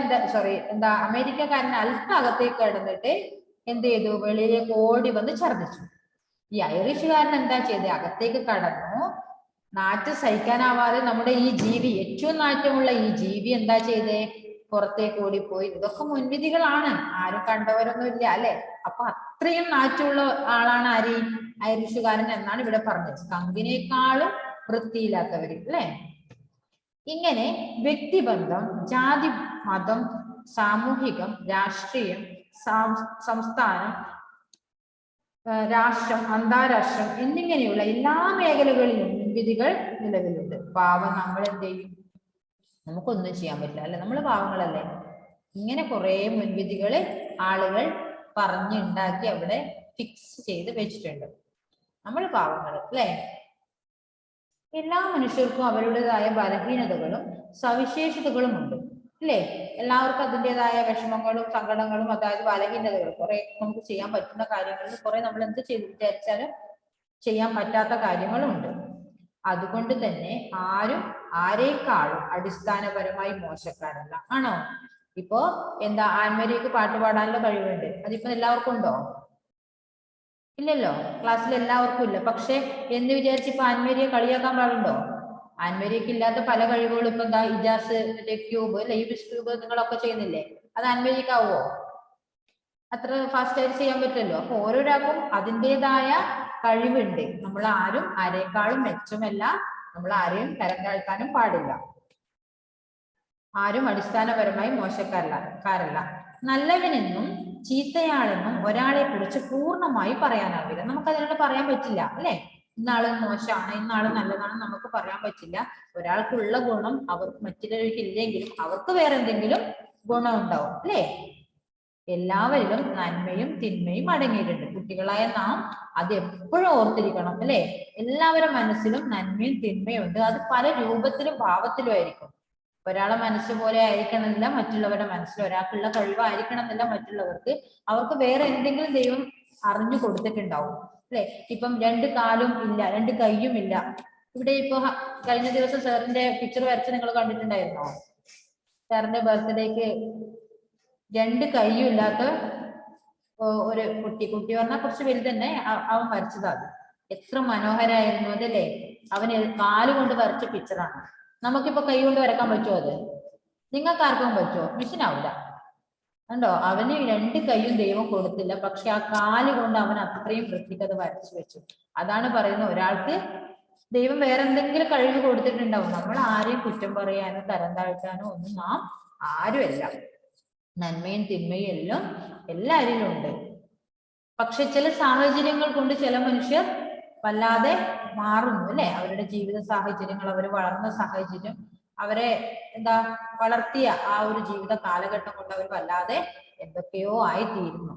എന്താ അമേരിക്കക്കാരൻ അല്പം അകത്തേക്ക് കിടന്നിട്ട് എന്ത് ചെയ്തു? വെളിയിലേക്ക് ഓടി വന്ന് ഛർദ്ദിച്ചു. ഈ ഐറിഷുകാരൻ എന്താ ചെയ്തത്? അകത്തേക്ക് കടന്നു, നാറ്റം സഹിക്കാനാവാതെ നമ്മുടെ ഈ ജീവി, ഏറ്റവും നാറ്റമുള്ള ഈ ജീവി എന്താ ചെയ്തേ? പുറത്തേക്ക് ഓടിപ്പോയി. ഇതൊക്കെ മുൻവിധികളാണ്, ആരും കണ്ടവരൊന്നും ഇല്ല, അല്ലെ? അപ്പൊ അത്രയും നാറ്റമുള്ള ആളാണ് ആര്? ഐറിഷുകാരൻ എന്നാണ് ഇവിടെ പറഞ്ഞത്. സ്കങ്കിനേക്കാളും വൃത്തിയില്ലാത്തവര്, അല്ലെ? ഇങ്ങനെ വ്യക്തിബന്ധം, ജാതി, മതം, സാമൂഹികം, രാഷ്ട്രീയം, സംസ്ഥാനം, രാഷ്ട്രം, അന്താരാഷ്ട്രം എന്നിങ്ങനെയുള്ള എല്ലാ മേഖലകളിലും മുൻവിധികൾ നിലവിലുണ്ട്. പാവം നമ്മൾ എന്ത് ചെയ്യും? നമുക്കൊന്നും ചെയ്യാൻ പറ്റില്ല, അല്ലെ? നമ്മൾ പാവങ്ങളല്ലേ? ഇങ്ങനെ കുറെ മുൻവിധികള് ആളുകൾ പറഞ്ഞുണ്ടാക്കി അവിടെ ഫിക്സ് ചെയ്ത് വെച്ചിട്ടുണ്ട്. നമ്മൾ പാവങ്ങൾ, അല്ലെ? എല്ലാ മനുഷ്യർക്കും അവരുടേതായ ബലഹീനതകളും സവിശേഷതകളും ഉണ്ട്, അല്ലേ? എല്ലാവർക്കും അതിൻ്റെതായ വിഷമങ്ങളും സങ്കടങ്ങളും, അതായത് ബലഹീനതകൾ, കുറെ നമുക്ക് ചെയ്യാൻ പറ്റുന്ന കാര്യങ്ങളിൽ കുറെ നമ്മൾ എന്ത് ചെയ്ത് വിചാരിച്ചാലും ചെയ്യാൻ പറ്റാത്ത കാര്യങ്ങളും ഉണ്ട്. അതുകൊണ്ട് തന്നെ ആരും ആരേക്കാളും അടിസ്ഥാനപരമായി മോശക്കാരല്ല, ആണോ? ഇപ്പോ എന്താ, ആൻമരിക്ക് പാട്ട് പാടാനുള്ള കഴിവുണ്ട്, അതിപ്പോ എല്ലാവർക്കും ഉണ്ടോ? ഇല്ലല്ലോ, ക്ലാസ്സിൽ എല്ലാവർക്കും ഇല്ല. പക്ഷെ എന്ന് വിചാരിച്ച് ഇപ്പൊ ആൻമരിയെ കളിയാക്കാൻ പാടുണ്ടോ? ആൻമരിക്ക് ഇല്ലാത്ത പല കഴിവുകളും ഇപ്പൊ എന്താ, ഇജാസ്, ക്യൂബ്, ലൈബിഷ് ക്യൂബ് നിങ്ങളൊക്കെ ചെയ്യുന്നില്ലേ? അത് ആൻമരിക്കാവോ? അത്ര ഫാസ്റ്റ് ആയിട്ട് ചെയ്യാൻ പറ്റില്ലല്ലോ. അപ്പൊ ഓരോരാൾക്കും അതിൻ്റെതായ കഴിവുണ്ട്. നമ്മൾ ആരും ആരേക്കാളും മെച്ചമല്ല, നമ്മൾ ആരെയും തരം താഴ്ത്താനും പാടില്ല. ആരും അടിസ്ഥാനപരമായി മോശക്കാരല്ല. നല്ലവനെന്നും ചീത്തയാളെന്നും ഒരാളെ കുറിച്ച് പൂർണ്ണമായി പറയാനാവില്ല. നമുക്ക് അതിനോട് പറയാൻ പറ്റില്ല അല്ലെ. ഇന്നാള് മോശമാണ്, ഇന്നാള് നല്ലതാണ് നമുക്ക് പറയാൻ പറ്റില്ല. ഒരാൾക്കുള്ള ഗുണം അവർക്ക് മറ്റുള്ളവർക്ക് ഇല്ലെങ്കിലും അവർക്ക് വേറെ എന്തെങ്കിലും ഗുണം ഉണ്ടാവും അല്ലെ. എല്ലാവരിലും നന്മയും തിന്മയും അടങ്ങിയിട്ടുണ്ട്. കുട്ടികളായ നാം അത് എപ്പോഴും ഓർത്തിരിക്കണം അല്ലെ. എല്ലാവരുടെ മനസ്സിലും നന്മയും തിന്മയും ഉണ്ട്. അത് പല രൂപത്തിലും ഭാവത്തിലും ആയിരിക്കും. ഒരാളെ മനസ്സ് പോലെ ആയിരിക്കണമെന്നില്ല മറ്റുള്ളവരുടെ മനസ്സിൽ. ഒരാൾക്കുള്ള കഴിവായിരിക്കണം എന്നില്ല മറ്റുള്ളവർക്ക്. അവർക്ക് വേറെ എന്തെങ്കിലും ദൈവം അറിഞ്ഞു കൊടുത്തിട്ടുണ്ടാവും അല്ലെ. ഇപ്പം 2 കാലും ഇല്ല, 2 കൈയും ഇല്ല. ഇവിടെ ഇപ്പൊ കഴിഞ്ഞ ദിവസം സാറിന്റെ പിക്ചർ വരച്ച് നിങ്ങൾ കണ്ടിട്ടുണ്ടായിരുന്നോ? സാറിന്റെ ബർത്ത്ഡേക്ക് 2 കൈയും ഇല്ലാത്ത ഒരു കുട്ടി പറഞ്ഞാൽ കുറച്ച് വലുത് തന്നെ, അവൻ വരച്ചതാണ്. എത്ര മനോഹരായിരുന്നു അതല്ലേ. അവന് കാലുകൊണ്ട് വരച്ച പിക്ചറാണ്. നമുക്കിപ്പോ കൈ കൊണ്ട് വരക്കാൻ പറ്റുമോ? അത് നിങ്ങൾക്ക് ആർക്കും പറ്റുമോ? മിഷനാവില്ല. കണ്ടോ, അവന് 2 കൈയും ദൈവം കൊടുത്തില്ല, പക്ഷെ ആ കാല് കൊണ്ട് അവൻ അത്രയും വൃത്തിക്ക് അത് വരച്ചു വെച്ചു. അതാണ് പറയുന്നത്, ഒരാൾക്ക് ദൈവം വേറെ എന്തെങ്കിലും കഴിവ് കൊടുത്തിട്ടുണ്ടാവും. നമ്മൾ ആരെയും കുറ്റം പറയാനോ തരം താഴ്ത്താനോ ഒന്നും നാം ആരുമല്ല. നന്മയും തിന്മയും എല്ലാം എല്ലാവരിലും ഉണ്ട്. പക്ഷെ ചില സാഹചര്യങ്ങൾ കൊണ്ട് ചില മനുഷ്യർ വല്ലാതെ മാറുന്നു അല്ലെ. അവരുടെ ജീവിത സാഹചര്യങ്ങൾ, അവർ വളർന്ന സാഹചര്യം, അവരെ വളർത്തിയ ആ ഒരു ജീവിത കാലഘട്ടം കൊണ്ട് അവർ വല്ലാതെ എന്തൊക്കെയോ ആയിത്തീരുന്നു.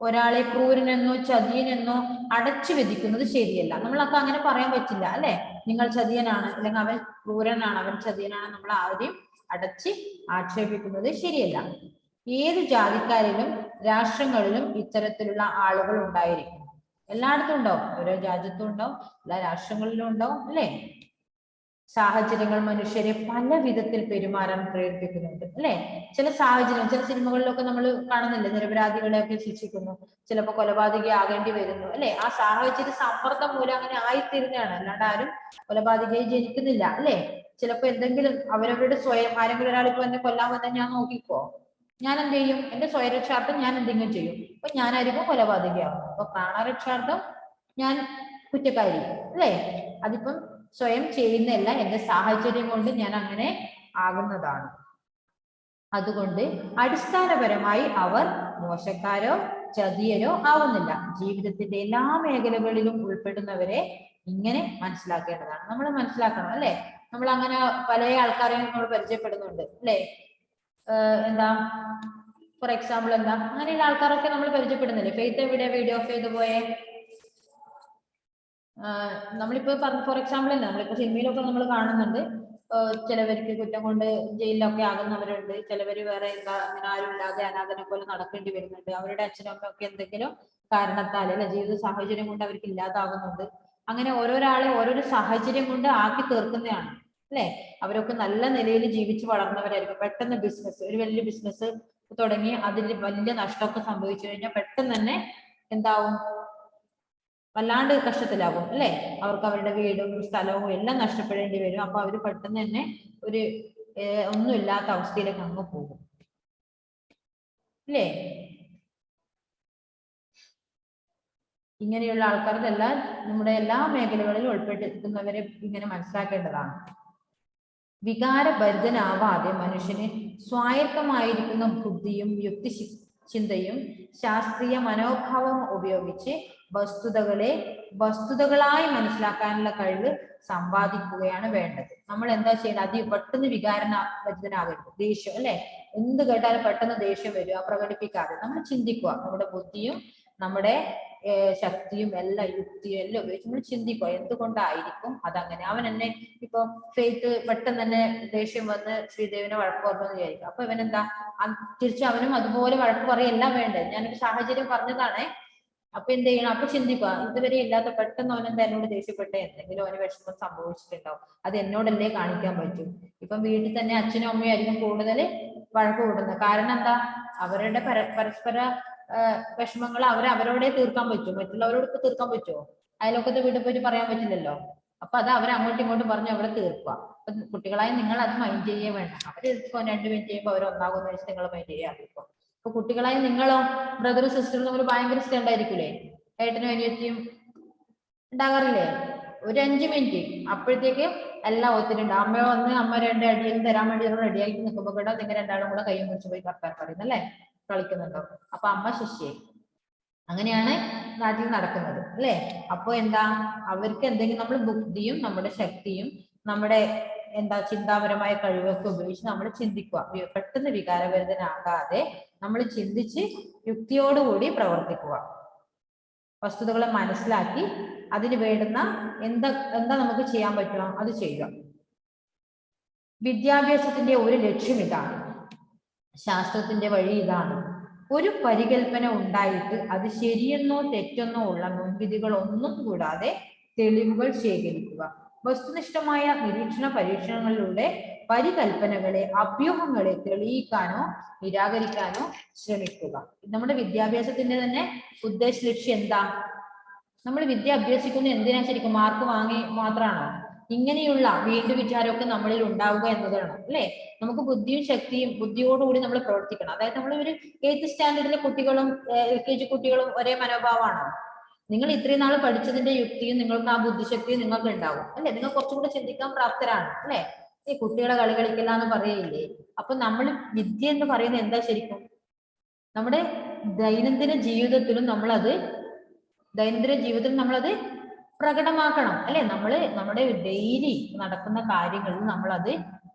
ഒരാളെ ക്രൂരനെന്നോ ചതിയനെന്നോ അടച്ചു വിധിക്കുന്നത് ശരിയല്ല. നമ്മളൊക്കെ അങ്ങനെ പറയാൻ പറ്റില്ല അല്ലെ. നിങ്ങൾ ചതിയനാണ്, അല്ലെങ്കിൽ അവൻ ക്രൂരനാണ്, അവൻ ചതിയനാണ്, നമ്മൾ ആരെയും അടച്ച് ആക്ഷേപിക്കുന്നത് ശരിയല്ല. ഏത് ജാതിക്കാരിലും രാഷ്ട്രങ്ങളിലും ഇത്തരത്തിലുള്ള ആളുകൾ ഉണ്ടായിരിക്കും. എല്ലായിടത്തും ഉണ്ടാവും, ഓരോ രാജ്യത്തും ഉണ്ടാവും, എല്ലാ രാഷ്ട്രങ്ങളിലും ഉണ്ടാവും അല്ലെ. സാഹചര്യങ്ങൾ മനുഷ്യരെ പല വിധത്തിൽ പെരുമാറാൻ പ്രേരിപ്പിക്കുന്നുണ്ട് അല്ലെ. ചില സാഹചര്യം, ചില സിനിമകളിലൊക്കെ നമ്മൾ കാണുന്നില്ലേ, നിരപരാധികളെയൊക്കെ ശിക്ഷിക്കുന്നു, ചിലപ്പോൾ കൊലപാതകി ആകേണ്ടി വരുന്നു അല്ലെ. ആ സാഹചര്യ സമ്മർദ്ദം മൂലം അങ്ങനെ ആയിത്തീരുന്നതാണ്, അല്ലാണ്ട് ആരും കൊലപാതകയായി ജനിക്കുന്നില്ല അല്ലെ. ചിലപ്പോൾ എന്തെങ്കിലും അവരവരുടെ സ്വയം, ആരെങ്കിലും ഒരാളിപ്പോ എന്നെ കൊല്ലാൻ വന്നാൽ ഞാൻ നോക്കിക്കോ, ഞാൻ എന്ത് ചെയ്യും? എന്റെ സ്വയരക്ഷാർത്ഥം ഞാൻ എന്തെങ്കിലും ചെയ്യും. അപ്പൊ ഞാനായിരിക്കും കൊലപാതകയാവും. അപ്പൊ പ്രാണരക്ഷാർത്ഥം ഞാൻ കുറ്റക്കാരി അല്ലേ. അതിപ്പം സ്വയം ചെയ്യുന്നതല്ല, എന്റെ സാഹചര്യം കൊണ്ട് ഞാൻ അങ്ങനെ ആകുന്നതാണ്. അതുകൊണ്ട് അടിസ്ഥാനപരമായി അവർ മോശക്കാരോ ചതിയരോ ആവുന്നില്ല. ജീവിതത്തിന്റെ എല്ലാ മേഖലകളിലും ഉൾപ്പെടുന്നവരെ ഇങ്ങനെ മനസ്സിലാക്കേണ്ടതാണ്. നമ്മൾ മനസ്സിലാക്കണം അല്ലെ. നമ്മൾ അങ്ങനെ പല ആൾക്കാരെയും നമ്മൾ പരിചയപ്പെടുന്നുണ്ട് അല്ലെ. ഫോർ എക്സാമ്പിൾ അങ്ങനെയുള്ള ആൾക്കാരൊക്കെ നമ്മൾ പരിചയപ്പെടുന്നില്ലേ. ഫെയ്ത്ത് എവിടെ വീഡിയോ ഓഫ് ചെയ്ത് പോയെ? നമ്മളിപ്പോ ഫോർ എക്സാമ്പിൾ നമ്മളിപ്പോ സിനിമയിലൊക്കെ നമ്മൾ കാണുന്നുണ്ട്, ചിലവർക്ക് കുറ്റം കൊണ്ട് ജയിലിലൊക്കെ ആകുന്നവരുണ്ട്, ചിലവര് വേറെ അങ്ങനെ ആരും ഇല്ലാതെ അനാഥനെ പോലെ നടക്കേണ്ടി വരുന്നുണ്ട്. അവരുടെ അച്ഛനും അമ്മയൊക്കെ എന്തെങ്കിലും കാരണത്താൽ അല്ലെ ജീവിത സാഹചര്യം കൊണ്ട് അവർക്ക് ഇല്ലാതാകുന്നുണ്ട്. അങ്ങനെ ഓരോരാളെ ഓരോരോ സാഹചര്യം കൊണ്ട് ആക്കി തീർക്കുന്നതാണ് അല്ലെ. അവരൊക്കെ നല്ല നിലയിൽ ജീവിച്ച് വളർന്നവരായിരിക്കും. പെട്ടെന്ന് ഒരു വലിയ ബിസിനസ് തുടങ്ങി അതിൽ വലിയ നഷ്ടമൊക്കെ സംഭവിച്ചു കഴിഞ്ഞാൽ പെട്ടെന്ന് തന്നെ എന്താവും, വല്ലാണ്ട് കഷ്ടത്തിലാകും അല്ലെ. അവർക്ക് അവരുടെ വീടും സ്ഥലവും എല്ലാം നഷ്ടപ്പെടേണ്ടി വരും. അപ്പൊ അവര് പെട്ടെന്ന് തന്നെ ഒരു ഒന്നുമില്ലാത്ത അവസ്ഥയിലേക്ക് അങ്ങ് പോകും അല്ലേ. ഇങ്ങനെയുള്ള ആൾക്കാരെല്ലാം നമ്മുടെ എല്ലാ മേഖലകളിലും ഉൾപ്പെട്ടിരിക്കുന്നവരെ ഇങ്ങനെ മനസ്സിലാക്കേണ്ടതാണ്. വികാരഭരിതനാവാതെ മനുഷ്യന് സ്വായത്തമായിരിക്കുന്ന ബുദ്ധിയും യുക്തി ചിന്തയും ശാസ്ത്രീയ മനോഭാവം ഉപയോഗിച്ച് വസ്തുതകളായി മനസ്സിലാക്കാനുള്ള കഴിവ് സമ്പാദിക്കുകയാണ് വേണ്ടത്. നമ്മൾ എന്താ ചെയ്യേണ്ടത്? പെട്ടെന്ന് വികാരഭരിതനാകരുത്. ദേഷ്യം അല്ലെ, എന്ത് കേട്ടാലും പെട്ടെന്ന് ദേഷ്യം വരിക, പ്രകടിപ്പിക്കാതെ നമ്മൾ ചിന്തിക്കുക. നമ്മുടെ ബുദ്ധിയും നമ്മുടെ ശക്തിയും എല്ലാം യുക്തിയും എല്ലാം ഉപയോഗിച്ച് നമ്മൾ ചിന്തിക്കുക, എന്തുകൊണ്ടായിരിക്കും അതങ്ങനെ. അവൻ എന്നെ ഇപ്പൊ ഫെയ്ത്ത് പെട്ടെന്ന് തന്നെ ദേഷ്യം വന്ന് ശ്രീദേവിനെ വഴക്ക് പറഞ്ഞു വിചാരിക്കും. അപ്പൊ ഇവനെന്താ തിരിച്ച് അവനും അതുപോലെ വഴക്ക് പറയെല്ലാം വേണ്ടേ. ഞാനൊരു സാഹചര്യം പറഞ്ഞതാണേ. അപ്പൊ എന്ത് ചെയ്യണം? അപ്പൊ ചിന്തിക്കുക, ഇതുവരെ ഇല്ലാത്ത പെട്ടെന്ന് അവനെന്താ എന്നോട് ദേഷ്യപ്പെട്ടെ, എന്തെങ്കിലും അവന് വിഷമം സംഭവിച്ചിട്ടുണ്ടാവും, അത് എന്നോടല്ലേ കാണിക്കാൻ പറ്റും. ഇപ്പം വീട്ടിൽ തന്നെ അച്ഛനും അമ്മയും ആയിരിക്കും കൂടുതൽ വഴക്ക് കൂടുന്നത്. കാരണം എന്താ? അവരുടെ പരസ്പര വിഷമങ്ങൾ അവരോടെ തീർക്കാൻ പറ്റും, മറ്റുള്ളവരോട് തീർക്കാൻ പറ്റുമോ? അയൽവക്കത്തെ വീട്ടിൽ പോയിട്ട് പറയാൻ പറ്റില്ലല്ലോ. അപ്പൊ അത് അവരങ്ങോട്ടും ഇങ്ങോട്ടും പറഞ്ഞ് അവിടെ തീർക്കുക. അപ്പൊ കുട്ടികളായി നിങ്ങൾ അത് മൈൻഡ് ചെയ്യേ വേണ്ട. അവരിപ്പോ 2 മിനിറ്റ് ചെയ്യുമ്പോൾ അവരൊന്നാകുന്ന വെച്ച് നിങ്ങൾ മൈൻഡ് ചെയ്യാതിരിക്കും. ഇപ്പൊ കുട്ടികളായി നിങ്ങളോ ബ്രദറും സിസ്റ്ററും തമ്മിൽ ഭയങ്കര ഇഷ്ടം ഉണ്ടായിരിക്കൂലേ, ഏട്ടനും അനിയത്തിയും ഉണ്ടാകാറില്ലേ? ഒരു 5 മിനിറ്റ് അപ്പോഴത്തേക്ക് എല്ലാം ഒത്തിരിണ്ട്. അമ്മ വന്ന് അമ്മ 2 അടിയും തരാൻ വേണ്ടി റെഡിയാക്കി നിൽക്കുമ്പോ കേട്ടോ നിങ്ങൾ രണ്ടാളും കൂടെ കയ്യും പിടിച്ച് പോയി കർത്താൻ പറയുന്നല്ലേ. കളിക്കുന്നുണ്ടോ? അപ്പൊ അമ്മ ശിഷ്യയായി. അങ്ങനെയാണ് നാട്ടിൽ നടക്കുന്നത് അല്ലേ? അപ്പൊ എന്താ, അവർക്ക് എന്തെങ്കിലും നമ്മൾ ബുദ്ധിയും നമ്മുടെ ശക്തിയും നമ്മുടെ എന്താ ചിന്താപരമായ കഴിവൊക്കെ ഉപയോഗിച്ച് നമ്മൾ ചിന്തിക്കുക. പെട്ടെന്ന് വികാരഭരിതനാകാതെ നമ്മൾ ചിന്തിച്ച് യുക്തിയോടുകൂടി പ്രവർത്തിക്കുക. വസ്തുതകളെ മനസ്സിലാക്കി അതിന് വേണ്ടുന്ന എന്താ എന്താ നമുക്ക് ചെയ്യാൻ പറ്റുക അത് ചെയ്യുക. വിദ്യാഭ്യാസത്തിന്റെ ഒരു ലക്ഷ്യം ഇതാണ്, ശാസ്ത്രത്തിന്റെ വഴി ഇതാണ്. ഒരു പരികൽപ്പന ഉണ്ടായിട്ട് അത് ശരിയെന്നോ തെറ്റെന്നോ ഉള്ള മുൻവിധികൾ ഒന്നും കൂടാതെ തെളിവുകൾ ശേഖരിക്കുക. വസ്തുനിഷ്ഠമായ നിരീക്ഷണ പരീക്ഷണങ്ങളിലൂടെ പരികൽപ്പനകളെ അഭ്യൂഹങ്ങളെ തെളിയിക്കാനോ നിരാകരിക്കാനോ ശ്രമിക്കുക. നമ്മുടെ വിദ്യാഭ്യാസത്തിന്റെ തന്നെ ഉദ്ദേശ ലക്ഷ്യം എന്താ? നമ്മൾ വിദ്യ അഭ്യസിക്കുന്നത് എന്തിനാ ശരിക്കും? മാർക്ക് വാങ്ങി മാത്രമാണോ? ഇങ്ങനെയുള്ള വീണ്ടും വിചാരമൊക്കെ നമ്മളിൽ ഉണ്ടാവുക എന്നതാണ് അല്ലെ? നമുക്ക് ബുദ്ധിയും ശക്തിയും ബുദ്ധിയോടുകൂടി നമ്മൾ പ്രവർത്തിക്കണം. അതായത് നമ്മൾ ഒരു 8th സ്റ്റാൻഡേർഡിലെ കുട്ടികളും LKG കുട്ടികളും ഒരേ മനോഭാവമാണോ? നിങ്ങൾ ഇത്രയും നാൾ പഠിച്ചതിന്റെ യുക്തിയും നിങ്ങൾക്ക് ആ ബുദ്ധിശക്തിയും നിങ്ങൾക്ക് ഉണ്ടാവും അല്ലെ? നിങ്ങൾ കുറച്ചുകൂടെ ചിന്തിക്കാൻ പ്രാപ്തരാണ് അല്ലെ? ഈ കുട്ടികളെ കളി കളിക്കില്ല എന്ന് പറയില്ലേ? അപ്പൊ നമ്മൾ വിദ്യ എന്ന് പറയുന്നത് എന്താ ശരിക്കും? നമ്മുടെ ദൈനംദിന ജീവിതത്തിലും നമ്മളത് പ്രകടമാക്കണം അല്ലെ? നമ്മുടെ ഡെയിലി നടക്കുന്ന കാര്യങ്ങളിൽ നമ്മളത്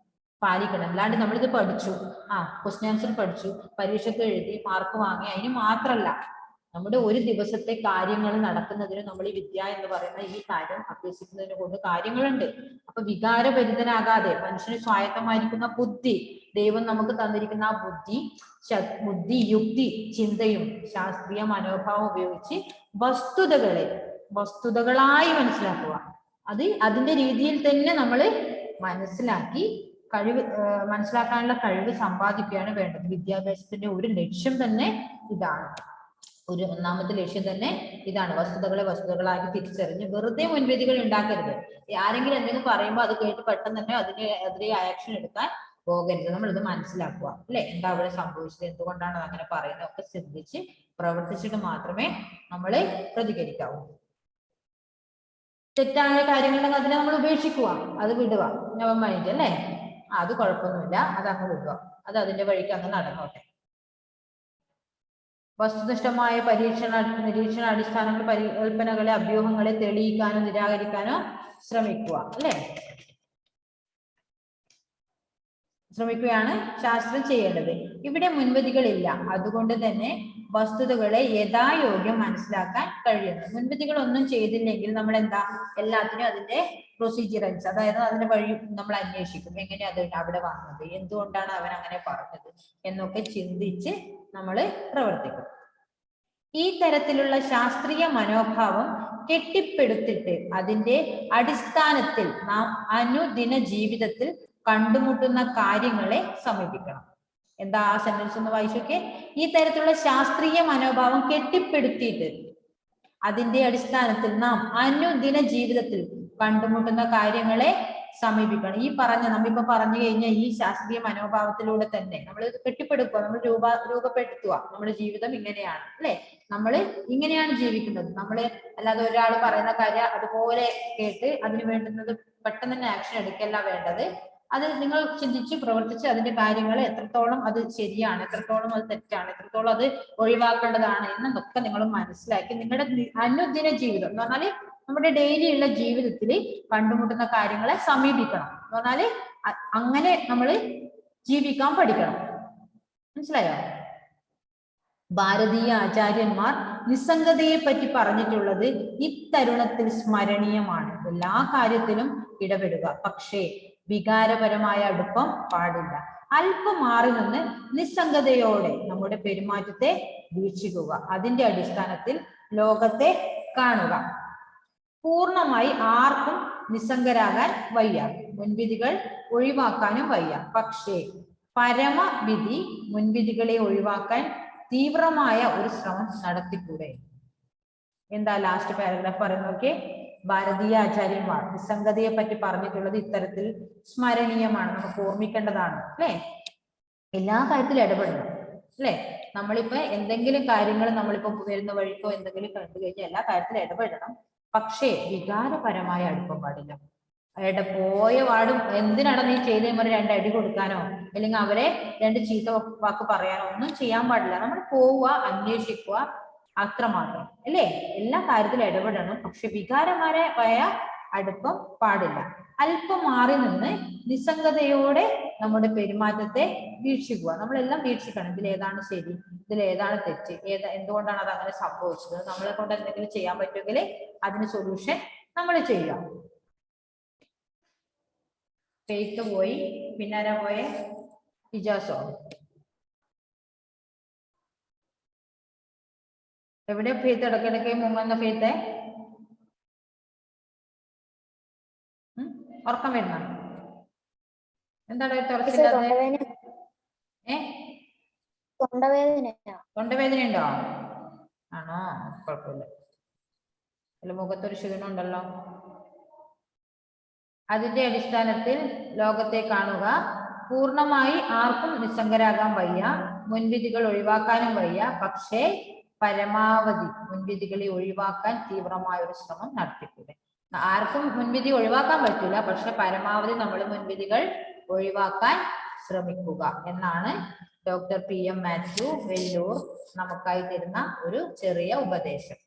പാലിക്കണം. അല്ലാണ്ട് നമ്മളിത് പഠിച്ചു, ക്വസ്റ്റ്യൻ ആൻസർ പഠിച്ചു, പരീക്ഷയ്ക്ക് എഴുതി മാർക്ക് വാങ്ങി, അതിന് മാത്രല്ല നമ്മുടെ ഒരു ദിവസത്തെ കാര്യങ്ങൾ നടക്കുന്നതിന് നമ്മൾ ഈ വിദ്യ എന്ന് പറയുന്ന ഈ കാര്യം അഭ്യസിക്കുന്നതിന് കൊണ്ട് കാര്യങ്ങളുണ്ട്. അപ്പൊ വികാരഭരിതനാകാതെ മനുഷ്യന് സ്വായത്തമായിരിക്കുന്ന ബുദ്ധി, ദൈവം നമുക്ക് തന്നിരിക്കുന്ന ആ ബുദ്ധി, യുക്തി, ചിന്തയും ശാസ്ത്രീയ മനോഭാവം ഉപയോഗിച്ച് വസ്തുതകളായി മനസ്സിലാക്കുക. അതിന്റെ രീതിയിൽ തന്നെ നമ്മൾ മനസ്സിലാക്കാനുള്ള കഴിവ് സമ്പാദിക്കുകയാണ് വേണ്ടത്. വിദ്യാഭ്യാസത്തിന്റെ ഒരു ലക്ഷ്യം തന്നെ ഇതാണ്. ഒന്നാമത്തെ ലക്ഷ്യം തന്നെ ഇതാണ്. വസ്തുതകളാക്കി തിരിച്ചറിഞ്ഞ് വെറുതെ മുൻവിധികൾ ഉണ്ടാക്കരുത്. ആരെങ്കിലും എന്തെങ്കിലും പറയുമ്പോൾ അത് കേട്ട് പെട്ടെന്ന് തന്നെ അതിനെതിരെ ആക്ഷൻ എടുക്കാൻ പോകരുത്. നമ്മളിത് മനസ്സിലാക്കുക അല്ലെ? എന്താ അവിടെ സംഭവിച്ചത്, എന്തുകൊണ്ടാണ് അങ്ങനെ പറയുന്നത് ഒക്കെ ചിന്തിച്ച് പ്രവർത്തിച്ചിട്ട് മാത്രമേ നമ്മൾ പ്രതികരിക്കാവൂ. തെറ്റായ കാര്യങ്ങളുണ്ടെങ്കിൽ അതിനെ നമ്മൾ ഉപേക്ഷിക്കുക, അത് വിടുക, നെവർ മൈൻഡ് അല്ലേ? അത് കുഴപ്പമൊന്നുമില്ല, അത് അങ്ങ് വിടുക, അത് അതിന്റെ വഴിക്ക് അങ്ങ് നടന്നോട്ടെ. വസ്തുനിഷ്ഠമായ നിരീക്ഷണ അടിസ്ഥാനങ്ങൾ പരികൽപ്പനകളെ അഭ്യൂഹങ്ങളെ തെളിയിക്കാനോ നിരാകരിക്കാനോ ശ്രമിക്കുകയാണ് ശാസ്ത്രം ചെയ്യേണ്ടത്. ഇവിടെ മുൻവിധികളില്ല, അതുകൊണ്ട് തന്നെ വസ്തുതകളെ യഥായോഗ്യം മനസ്സിലാക്കാൻ കഴിയുന്നു. മുൻവിധികൾ ഒന്നും ചെയ്തില്ലെങ്കിൽ നമ്മൾ എന്താ, എല്ലാത്തിനും അതിന്റെ പ്രൊസീജിയറൽസ്, അതായത് അതിന്റെ വഴി നമ്മൾ അന്വേഷിക്കും. എങ്ങനെ അത് അവിടെ വന്നത്, എന്തുകൊണ്ടാണ് അവൻ അങ്ങനെ പറഞ്ഞത് എന്നൊക്കെ ചിന്തിച്ച് നമ്മൾ പ്രവർത്തിക്കും. ഈ തരത്തിലുള്ള ശാസ്ത്രീയ മനോഭാവം കെട്ടിപ്പടുത്തിട്ട് അതിന്റെ അടിസ്ഥാനത്തിൽ നാം അനുദിന ജീവിതത്തിൽ കണ്ടുമുട്ടുന്ന കാര്യങ്ങളെ സമീപിക്കണം. എന്താ ആ സെന്റൻസ് ഒന്ന് വായിച്ചൊക്കെ? ഈ തരത്തിലുള്ള ശാസ്ത്രീയ മനോഭാവം കെട്ടിപ്പടുത്തിയിട്ട് അതിന്റെ അടിസ്ഥാനത്തിൽ നാം അനുദിന ജീവിതത്തിൽ കണ്ടുമുട്ടുന്ന കാര്യങ്ങളെ സമീപിക്കണം. നമ്മളിപ്പോ പറഞ്ഞു കഴിഞ്ഞാൽ ഈ ശാസ്ത്രീയ മനോഭാവത്തിലൂടെ തന്നെ നമ്മൾ കെട്ടിപ്പടുക്കുക, നമ്മൾ രൂപപ്പെടുത്തുക. നമ്മുടെ ജീവിതം ഇങ്ങനെയാണ് അല്ലെ? നമ്മൾ ഇങ്ങനെയാണ് ജീവിക്കുന്നത്. അല്ലാതെ ഒരാൾ പറയുന്ന കാര്യം അതുപോലെ കേട്ട് അതിന് വേണ്ടുന്നത് പെട്ടെന്ന് തന്നെ ആക്ഷൻ എടുക്കല്ല വേണ്ടത്. അത് നിങ്ങൾ ചിന്തിച്ച് പ്രവർത്തിച്ച് അതിന്റെ കാര്യങ്ങൾ എത്രത്തോളം അത് ശരിയാണ്, എത്രത്തോളം അത് തെറ്റാണ്, എത്രത്തോളം അത് ഒഴിവാക്കേണ്ടതാണ് എന്നൊക്കെ നിങ്ങൾ മനസ്സിലാക്കി നിങ്ങളുടെ അനുദിന ജീവിതം എന്ന് പറഞ്ഞാല് നമ്മുടെ ഡെയിലി ഉള്ള ജീവിതത്തിൽ കണ്ടുമുട്ടുന്ന കാര്യങ്ങളെ സമീപിക്കണം എന്ന് പറഞ്ഞാല് അങ്ങനെ നമ്മൾ ജീവിക്കാൻ പഠിക്കണം. മനസ്സിലായോ? ഭാരതീയ ആചാര്യന്മാർ നിസ്സംഗതയെ പറ്റി പറഞ്ഞിട്ടുള്ളത് ഇത്തരുണത്തിൽ സ്മരണീയമാണ്. എല്ലാ കാര്യത്തിലും ഇടപെടുക, പക്ഷേ വികാരപരമായ അടുപ്പം പാടില്ല. അല്പം മാറി നിന്ന് നിസ്സംഗതയോടെ നമ്മുടെ പെരുമാറ്റത്തെ വീക്ഷിക്കുക. അതിന്റെ അടിസ്ഥാനത്തിൽ ലോകത്തെ കാണുക. പൂർണ്ണമായി ആർക്കും നിസ്സംഗരാകാൻ വയ്യ, മുൻവിധികൾ ഒഴിവാക്കാനും വയ്യ. പക്ഷേ പരമവിധി മുൻവിധികളെ ഒഴിവാക്കാൻ തീവ്രമായ ഒരു ശ്രമം നടത്തിക്കൂടെ? എന്താ ലാസ്റ്റ് പാരഗ്രാഫ് പറയുന്നതൊക്കെ? ഭാരതീയ ആചാര്യന്മാർ നിസ്സംഗതയെ പറ്റി പറഞ്ഞിട്ടുള്ളത് ഇത്തരത്തിൽ സ്മരണീയമാണ്, നമുക്ക് ഓർമ്മിക്കേണ്ടതാണ് അല്ലെ? എല്ലാ കാര്യത്തിലും ഇടപെടണം അല്ലെ? നമ്മളിപ്പോ എന്തെങ്കിലും കാര്യങ്ങൾ നമ്മളിപ്പോ വരുന്ന വഴിക്കോ എന്തെങ്കിലും കണ്ടു കഴിഞ്ഞാൽ എല്ലാ കാര്യത്തിലും ഇടപെടണം. പക്ഷേ വികാരപരമായ അടുപ്പം പാടില്ല. പോയ പാടും എന്തിനാണ് നീ ചെയ്തേ മറി 2 അടി കൊടുക്കാനോ അല്ലെങ്കിൽ അവരെ രണ്ട് ചീത്ത വാക്ക് പറയാനോ ഒന്നും ചെയ്യാൻ പാടില്ല. നമ്മൾ പോവുക, അന്വേഷിക്കുക, അത്രമാത്രം അല്ലേ. എല്ലാ കാര്യത്തിലും ഇടപെടണം, പക്ഷെ വികാരപരമായ അടുപ്പം പാടില്ല. അല്പം മാറി നിന്ന് നിസ്സംഗതയോടെ നമ്മുടെ പെരുമാറ്റത്തെ വീക്ഷിക്കുക. നമ്മളെല്ലാം വീക്ഷിക്കണം. ഇതിലേതാണ് ശരി, ഇതിലേതാണ് തെറ്റ്, എന്തുകൊണ്ടാണ് അത് അങ്ങനെ സംഭവിച്ചത്, നമ്മളെ കൊണ്ട് എന്തെങ്കിലും ചെയ്യാൻ പറ്റുമെങ്കിൽ അതിന് സൊല്യൂഷൻ നമ്മൾ ചെയ്യുക. ഫെയ്ത്ത് പോയി, പിന്നാരാ പോയെ? ഇജാസോ. എവിടെ ഫെയ്ത്ത്? ഇടയ്ക്കിടയ്ക്ക് മുങ്ങുന്ന ഫെയ്ത്ത് ഉറക്കം വരുന്ന എന്താണ് തുറച്ചില്ലാതെ? തൊണ്ടവേദന ഉണ്ടോ? ആണോ? കുഴപ്പമില്ല. അല്ല, മുഖത്തൊരു ക്ഷീണം ഉണ്ടല്ലോ. അതിന്റെ അടിസ്ഥാനത്തിൽ ലോകത്തെ കാണുക. പൂർണ്ണമായി ആർക്കും നിസ്സംഗരാകാൻ വയ്യ, മുൻവിധികൾ ഒഴിവാക്കാനും വയ്യ. പക്ഷേ പരമാവധി മുൻവിധികളെ ഒഴിവാക്കാൻ തീവ്രമായ ഒരു ശ്രമം നടത്തിക്കൂടെ. ആർക്കും മുൻവിധി ഒഴിവാക്കാൻ പറ്റില്ല, പക്ഷെ പരമാവധി നമ്മൾ മുൻവിധികൾ ഒഴിവാക്കാൻ ശ്രമിക്കുക എന്നാണ് ഡോക്ടർ PM മാത്യു വെല്ലൂർ നമുക്കായി തരുന്ന ഒരു ചെറിയ ഉപദേശം.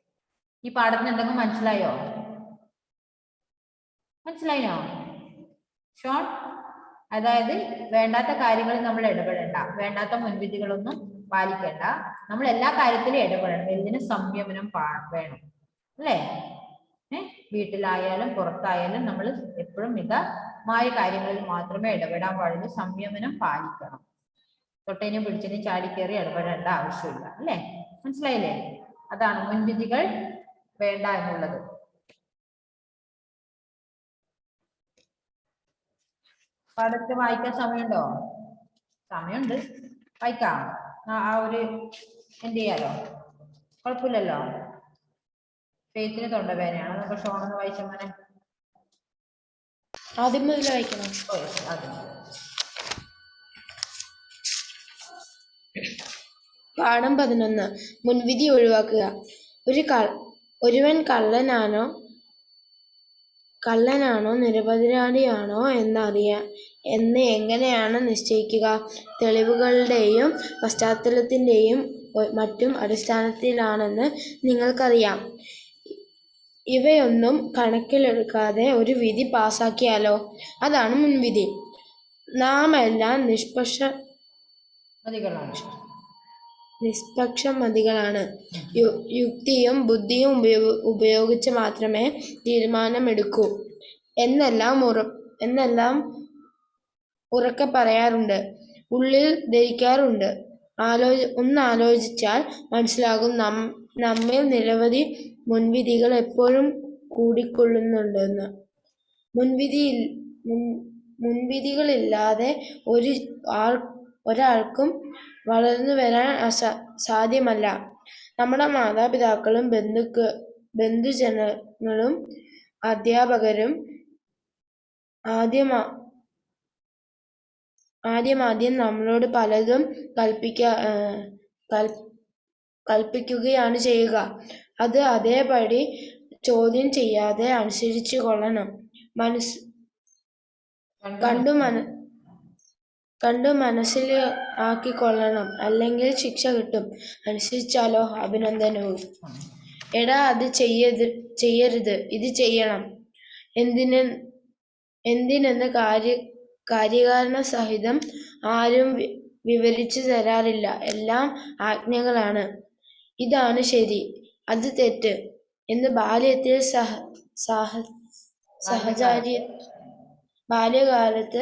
ഈ പാഠത്തിന് എന്തെങ്കിലും മനസ്സിലായോ? മനസ്സിലായോ ഷോൺ? അതായത് വേണ്ടാത്ത കാര്യങ്ങളിൽ നമ്മൾ ഇടപെടണ്ട, വേണ്ടാത്ത മുൻവിധികളൊന്നും പാലിക്കേണ്ട. നമ്മൾ എല്ലാ കാര്യത്തിലും ഇടപെടണം. ഇതിന് സംയമനം വേണം അല്ലേ? വീട്ടിലായാലും പുറത്തായാലും നമ്മൾ എപ്പോഴും മിതമായ കാര്യങ്ങളിൽ മാത്രമേ ഇടപെടാൻ പാടുള്ളൂ. സംയമനം പാലിക്കണം. തൊട്ടേനും പിടിച്ചതിനും ചാടിക്കേറി ഇടപെടേണ്ട ആവശ്യമില്ല അല്ലേ? മനസ്സിലായില്ലേ? അതാണ് മുൻവിധികൾ വേണ്ട എന്നുള്ളത്. പാഠത്തെ വായിക്കാൻ സമയമുണ്ടോ? സമയമുണ്ട്, വായിക്കാം. ആ ഒരു എന്ത് ചെയ്യാലോ, കുഴപ്പമില്ലല്ലോ. ഫെയ്ത്തിന് തൊണ്ടവേദനയാണ്. നമുക്ക് ഷോണെന്ന് വായിച്ചങ്ങനെ ആദ്യം മുതൽ വായിക്കണം. പാഠം 11. മുൻവിധി ഒഴിവാക്കുക. ഒരുവൻ കള്ളനാണോ നിരപരാധിയാണോ എന്ന് എങ്ങനെയാണ് നിശ്ചയിക്കുക? തെളിവുകളുടെയും പശ്ചാത്തലത്തിന്റെയും മറ്റും അടിസ്ഥാനത്തിലാണെന്ന് നിങ്ങൾക്കറിയാം. ഇവയൊന്നും കണക്കിലെടുക്കാതെ ഒരു വിധി പാസാക്കിയാലോ? അതാണ് മുൻവിധി. നാം എല്ലാം നിഷ്പക്ഷമതികളാണ്. യുക്തിയും ബുദ്ധിയും ഉപയോഗിച്ച് മാത്രമേ തീരുമാനമെടുക്കൂ എന്നെല്ലാം ഉറക്കെ പറയാറുണ്ട്, ഉള്ളിൽ ധരിക്കാറുണ്ട്. ഒന്നാലോചിച്ചാൽ മനസ്സിലാകും നമ്മിൽ നിരവധി മുൻവിധികൾ എപ്പോഴും കൂടിക്കൊള്ളുന്നുണ്ടെന്ന്. മുൻവിധികളില്ലാതെ ഒരാൾക്കും വളർന്നു വരാൻ സാധ്യമല്ല. നമ്മുടെ മാതാപിതാക്കളും ബന്ധുജനങ്ങളും അധ്യാപകരും ആദ്യം നമ്മളോട് പലതും കൽപ്പിക്കുകയാണ് ചെയ്യുക. അത് അതേപടി ചോദ്യം ചെയ്യാതെ അനുസരിച്ചു കൊള്ളണം. കണ്ടു മനസ്സിൽ ആക്കിക്കൊള്ളണം, അല്ലെങ്കിൽ ശിക്ഷ കിട്ടും. അനുസരിച്ചാലോ അഭിനന്ദനവും. എടാ, അത് ചെയ്യരുത്, ഇത് ചെയ്യണം എന്തിനെന്ന് കാര്യകാരണ സഹിതം ആരും വിവരിച്ചു തരാറില്ല. എല്ലാം ആജ്ഞകളാണ്. ഇതാണ് ശരി, അത് തെറ്റ് എന്ന് ബാല്യകാലത്ത്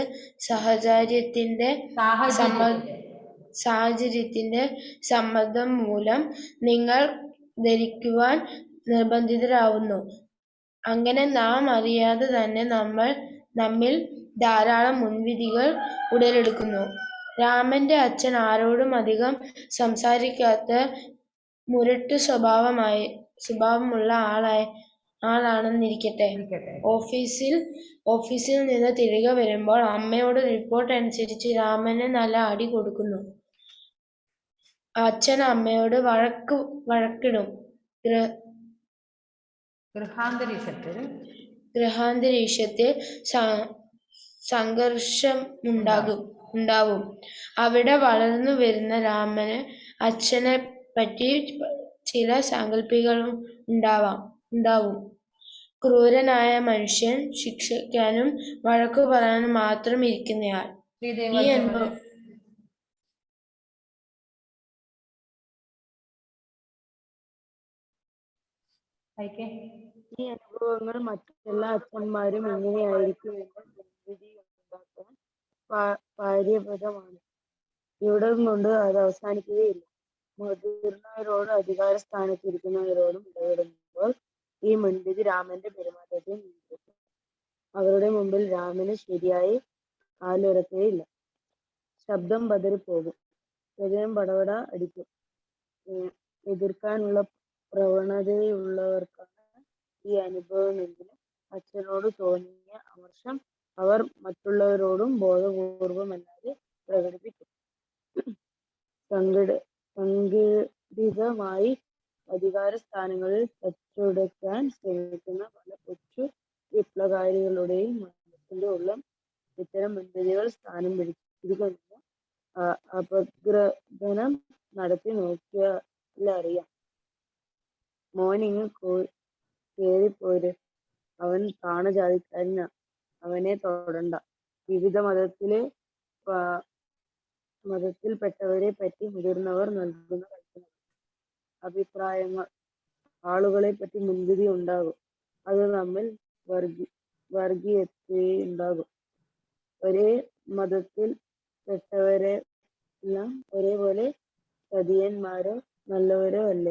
സാഹചര്യത്തിന്റെ സമ്മർദ്ദം മൂലം നിങ്ങൾ ധരിക്കുവാൻ നിർബന്ധിതരാവുന്നു. അങ്ങനെ നാം അറിയാതെ തന്നെ നമ്മിൽ ധാരാളം മുൻവിധികൾ ഉടലെടുക്കുന്നു. രാമന്റെ അച്ഛൻ ആരോടും അധികം സംസാരിക്കാത്ത മുരട്ടു സ്വഭാവമുള്ള ആളാണെന്നിരിക്കട്ടെ. ഓഫീസിൽ നിന്ന് തിരികെ വരുമ്പോൾ അമ്മയുടെ റിപ്പോർട്ട് അനുസരിച്ച് രാമന് നല്ല അടി കൊടുക്കുന്നു. അച്ഛൻ അമ്മയോട് വഴക്കിടും. ഗൃഹാന്തരീക്ഷത്തിൽ സംഘർഷം ഉണ്ടാവും. അവിടെ വളർന്നു വരുന്ന രാമന് അച്ഛനെ പറ്റി ചില സങ്കല്പങ്ങളും ഉണ്ടാവും. ക്രൂരനായ മനുഷ്യൻ, ശിക്ഷിക്കാനും വഴക്കു പറയാനും മാത്രം ഇരിക്കുന്നയാൾ. ശ്രീദേവ് ഈ അനുഭവം ഈ അനുഭവങ്ങൾ മറ്റെല്ലാ അച്ഛന്മാരും എങ്ങനെയായിരിക്കും എന്ന് മുൻവിധി ഉണ്ടാക്കാൻ പാര്യപ്രദമാണ്. ഇവിടം കൊണ്ട് അത് അവസാനിക്കുകയില്ല. മുതിർന്നവരോടും അധികാര സ്ഥാനത്തിരിക്കുന്നവരോടും ഇടപെടുമ്പോൾ ഈ മുൻവിധി രാമന്റെ പെരുമാറ്റത്തെ നിയന്ത്രിക്കും. അവരുടെ മുമ്പിൽ രാമന് ശരിയായി കാലുയർത്തുകയില്ല. ശബ്ദം പതറിപ്പോകും, ഹൃദയം പടപട അടിക്കും. എതിർക്കാനുള്ള പ്രവണതയുള്ളവർക്കാണ് ഈ അനുഭവമെങ്കിലും അച്ഛനോട് തോന്നിയ അമർഷം അവർ മറ്റുള്ളവരോടും ബോധപൂർവമല്ലാതെ പ്രകടിപ്പിക്കും. സംഘടിതമായി അധികാര സ്ഥാനങ്ങളിൽ തച്ചുടയ്ക്കാൻ ശ്രമിക്കുന്ന പല കൊച്ചു വിപ്ലവകാരികളുടെയും മനസ്സിന്റെ ഉള്ളം ഇത്തരം മുൻവിധികൾ സ്ഥാനം പിടിച്ചിരിക്കുന്നു. അപഗ്രഥനം നടത്തി നോക്കിയാലറിയാം. മോനിങ് കേറിപ്പോര്, അവൻ താണജാതിക്കാരനാ, അവനെ തൊടണ്ട. വിവിധ മതത്തിൽപ്പെട്ടവരെ പറ്റി മുതിർന്നവർ നൽകുന്ന കൽപ്പനകൾ, അഭിപ്രായങ്ങൾ, ആളുകളെ പറ്റി മുൻവിധി ഉണ്ടാകും. അത് നമ്മിൽ വർഗീയതയുണ്ടാകും. ഒരേ മതത്തിൽ പെട്ടവരെല്ലാം ഒരേപോലെ ചതിയന്മാരോ നല്ലവരോ അല്ല.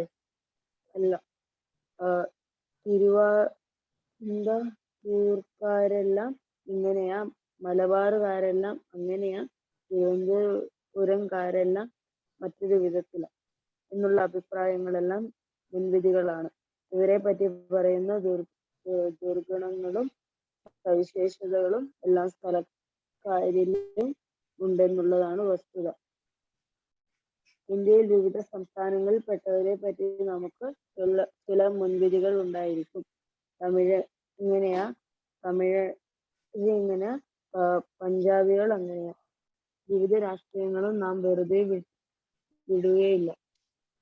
തിരുവിതാംകൂർക്കാരെല്ലാം ഇങ്ങനെയാ, മലബാറുകാരെല്ലാം അങ്ങനെയാ, തിരുവനന്തപുരംകാരെല്ലാം മറ്റൊരു വിധത്തിലാ എന്നുള്ള അഭിപ്രായങ്ങളെല്ലാം മുൻവിധികളാണ്. ഇവരെ പറ്റി പറയുന്ന ദുർഗുണങ്ങളും സവിശേഷതകളും എല്ലാ സ്ഥലക്കാരിലും ഉണ്ടെന്നുള്ളതാണ് വസ്തുത. ഇന്ത്യയിൽ വിവിധ സംസ്ഥാനങ്ങളിൽ പെട്ടവരെ പറ്റി നമുക്ക് ചില മുൻവിധികൾ ഉണ്ടായിരിക്കും. തമിഴ് ഇങ്ങനെയാ, ഇങ്ങനെ, പഞ്ചാബികൾ അങ്ങനെയാ. വിവിധ രാഷ്ട്രീയങ്ങളും നാം വെറുതെ വിടുകയില്ല.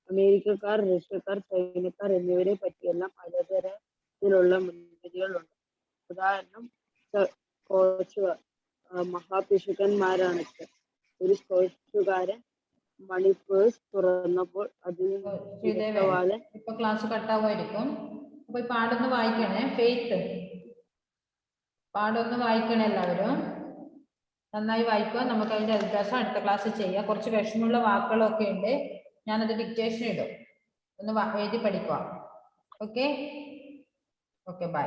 അമേരിക്കക്കാർ, റഷ്യക്കാർ, ചൈനക്കാർ എന്നിവരെ പറ്റിയെല്ലാം പലതരത്തിലുള്ള മുൻവിധികളുണ്ട്. ഉദാഹരണം, സ്കോച്ചുകാർ മഹാപിശുക്കന്മാരാണത്രേ. ഒരു സ്കോച്ചുകാരൻ മണിപ്പേഴ്സ് തുറന്നപ്പോൾ അതിൽ ഇപ്പൊ ക്ലാസ് കട്ടാവുമായിരിക്കും. അപ്പൊ ഈ പാടൊന്ന് വായിക്കണേ. ഫെയ്ത്ത് പാടൊന്ന് വായിക്കണേ എല്ലാവരും. നന്നായി വായിക്കുക. നമുക്ക് അതിന്റെ അഭ്യാസം അടുത്ത ക്ലാസ്സിൽ ചെയ്യാം. കുറച്ച് വിഷമമുള്ള വാക്കുകളൊക്കെ ഉണ്ട്. ഞാനത് ഡിക്റ്റേഷൻ ഇടും, ഒന്ന് എഴുതി പഠിക്കുക. Okay, by.